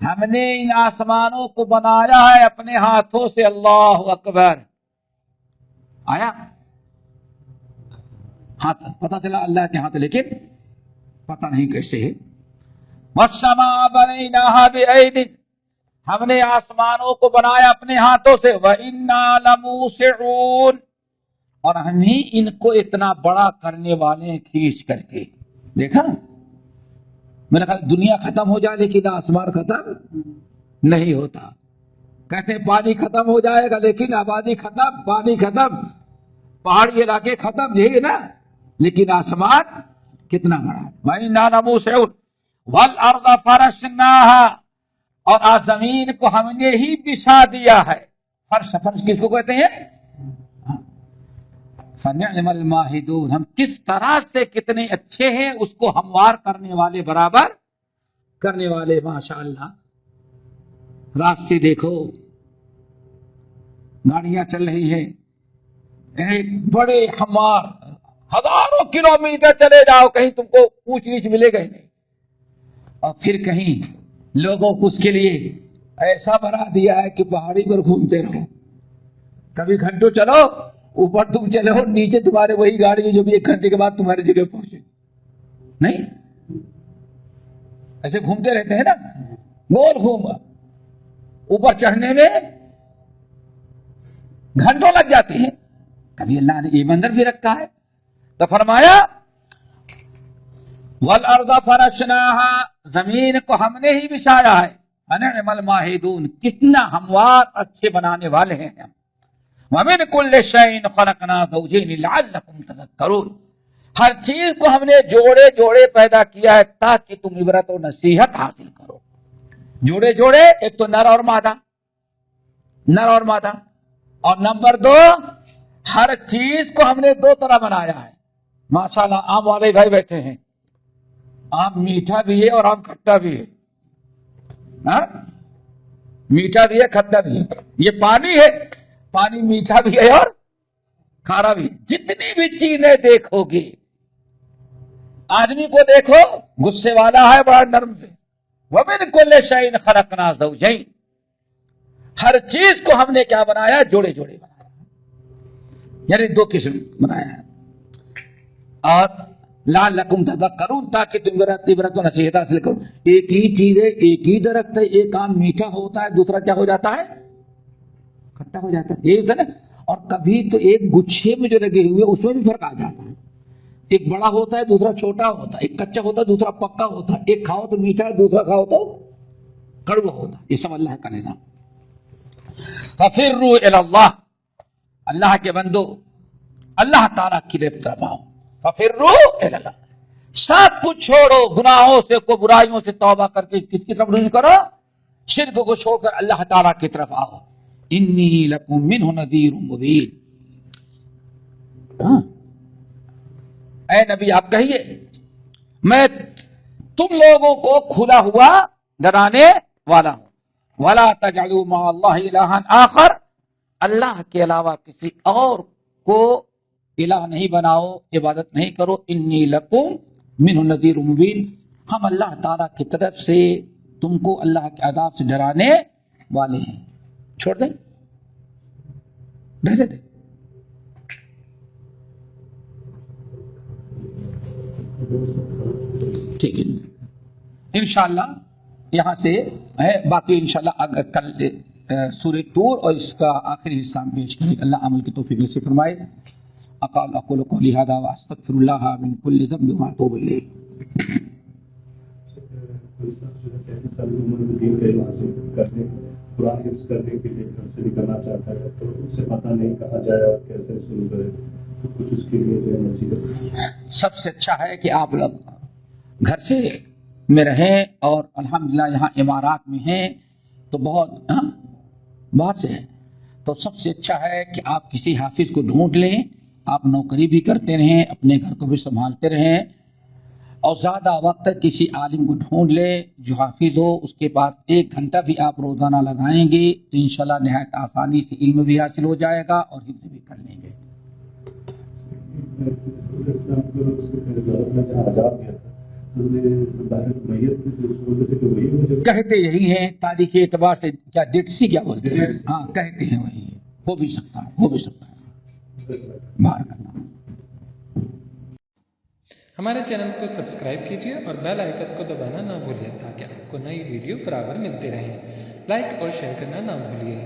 ہم نے ان آسمانوں کو بنایا ہے اپنے ہاتھوں سے۔ اللہ اکبر، آیا ہاتھ، پتہ چلا اللہ کے ہاتھ، لیکن پتہ نہیں کیسے ہے۔ والسماء بنیناها بأید، ہم نے آسمانوں کو بنایا اپنے ہاتھوں سے۔ وَإِنَّا لَمُوسِعُونَ، اور ہم ہی ان کو اتنا بڑا کرنے والے ہیں کھینچ کر کے۔ دیکھا، میرا خیال دنیا ختم ہو جائے لیکن آسمان ختم نہیں ہوتا۔ کہتے ہیں پانی ختم ہو جائے گا لیکن آبادی ختم، پانی ختم، پہاڑی علاقے ختم، یہی نا، لیکن آسمان کتنا بڑا ہے۔ وَإِنَّا لَمُوسِعُونَ وَالْأَرْضَ فَرَشْنَاهَا، اور زمین کو ہم نے ہی بچھا دیا ہے۔ فرش، فرش کس کو کہتے ہیں؟ فَنِعْمَ الْمَاهِدُونَ، ہم کس طرح سے کتنے اچھے ہیں، اس کو ہموار کرنے والے، برابر کرنے والے۔ ماشاءاللہ، راستے دیکھو، گاڑیاں چل رہی ہیں، ایک بڑے ہموار، ہزاروں کلومیٹر چلے جاؤ، کہیں تم کو اونچ نیچ ملے گا ہی نہیں۔ اور پھر کہیں لوگوں کو اس کے لیے ایسا بنا دیا ہے کہ پہاڑی پر گھومتے رہو، کبھی گھنٹوں چلو، اوپر تم چلے ہو، نیچے تمہارے وہی گاڑی جو بھی 1 گھنٹے کے بعد تمہاری جگہ پہنچے۔ نہیں، ایسے گھومتے رہتے ہیں نا، گول گھوما، اوپر چڑھنے میں گھنٹوں لگ جاتے ہیں۔ کبھی اللہ نے یہ منظر بھی رکھا ہے تو فرمایا وَالْأَرْضَ فَرَشْنَاهَا، زمین کو ہم نے ہی بچھایا ہے۔ فَنِعْمَ الْمَاهِدُونَ، کتنا ہموار اچھے بنانے والے ہیں ہم۔ وَمِنْ كُلِّ شَيْءٍ خَلَقْنَا زَوْجَيْنِ لَعَلَّكُمْ تَذَكَّرُونَ، ہر چیز کو ہم نے جوڑے جوڑے پیدا کیا ہے تاکہ تم عبرت و نصیحت حاصل کرو۔ جوڑے جوڑے، ایک تو نر اور مادہ، نر اور مادہ، اور نمبر 2 ہر چیز کو ہم نے 2 طرح بنایا ہے۔ ماشاءاللہ، آم والے بھائی بیٹھے ہیں، آم میٹھا بھی ہے اور آم کھٹا بھی ہے، میٹھا بھی ہے کھٹا بھی ہے۔ یہ پانی ہے، پانی میٹھا بھی ہے اور کھارا بھی۔ جتنی بھی چیزیں دیکھو گی، آدمی کو دیکھو غصے والا ہے، بڑا نرم سے۔ وَمِنْ كُلِّ شَيْءٍ خَلَقْنَا زَوْجَيْنِ، ہر چیز کو ہم نے کیا بنایا؟ جوڑے جوڑے بنایا، یعنی 2 قسم بنایا ہے۔ اور لعلکم تذکرون، تاکہ تم عبرت و نصیحت حاصل کرو۔ ایک ہی چیز ہے، ایک ہی درخت ہے، ایک آم میٹھا ہوتا ہے، دوسرا کیا ہو جاتا ہے؟ کھٹا ہو جاتا ہے، یہی نا۔ اور کبھی تو ایک گچھے میں جو لگے ہوئے اس میں بھی فرق آ جاتا ہے، ایک بڑا ہوتا ہے دوسرا چھوٹا ہوتا ہے، ایک کچا ہوتا ہے دوسرا پکا ہوتا ہے، ایک کھاؤ تو میٹھا ہے دوسرا کھاؤ تو کڑوا ہوتا ہے۔ یہ سب اللہ کا نظام۔ فَفِرُّوا إِلَى اللَّهِ، اللہ کے بندو اللہ تعالیٰ کی طرف آؤ۔ فَفِرُّوا إِلَى اللَّهِ، سب کچھ چھوڑو، گناہوں سے کو برائیوں سے توبہ کر کے کس کی طرف رجوع کرو؟ شرک کو چھوڑ کر اللہ تعالیٰ کی طرف آؤ۔ انی لکم منہ نذیر مبین، اے نبی آپ کہیے میں تم لوگوں کو کھلا ہوا ڈرانے والا ہوں۔ ولا تجعلوا مع اللہ الہا آخر، اللہ کے علاوہ کسی اور کو الہ نہیں بناؤ، عبادت نہیں کرو۔ انی لکم منہ نذیر مبین، ہم اللہ تعالیٰ کی طرف سے تم کو اللہ کے عذاب سے ڈرانے والے ہیں۔ چھوڑ دیں، رہنے دیں۔ ٹھیک ہے، انشاءاللہ یہاں سے ہے، باقی انشاءاللہ اگر کل سورہ طور اور اس کا آخری حصہ ہم پیش کریں. اللہ عمل کی توفیق نصیب فرمائے. اقول قولی ھذا واستغفر اللہ من کل ذنب واتوب الیہ. قرآن حفظ کرنے کے لیے گھر سے نکلنا چاہتا ہے تو اس سے پتہ نہیں کہاں جائے اور کیسے شروع کرے، تو کچھ اس کے لیے جو ہے نصیحت. سب سے اچھا ہے کہ آپ لوگ گھر سے میں رہیں، اور الحمدللہ یہاں امارات میں ہیں تو بہت باہر سے ہیں، تو سب سے اچھا ہے کہ آپ کسی حافظ کو ڈھونڈ لیں. آپ نوکری بھی کرتے رہیں، اپنے گھر کو بھی سنبھالتے رہیں، اور زیادہ وقت کسی عالم کو ڈھونڈ لیں جو حافظ ہو. اس کے بعد 1 گھنٹہ بھی آپ روزانہ لگائیں گے تو انشاءاللہ نہایت آسانی سے علم بھی حاصل ہو جائے گا اور حفظ بھی کر لیں گے. کہتے یہی ہیں تاریخی اعتبار سے، کیا ڈیٹ سی کیا بولتے ہیں، ہاں کہتے ہیں وہی ہے. ہو بھی سکتا ہے، ہو بھی سکتا ہے باہر کرنا. ہمارے چینل کو سبسکرائب کیجیے اور بیل آئیکن کو دبانا نہ بھولیں تاکہ آپ کو نئی ویڈیو برابر ملتی رہیں. لائک اور شیئر کرنا نہ بھولیے.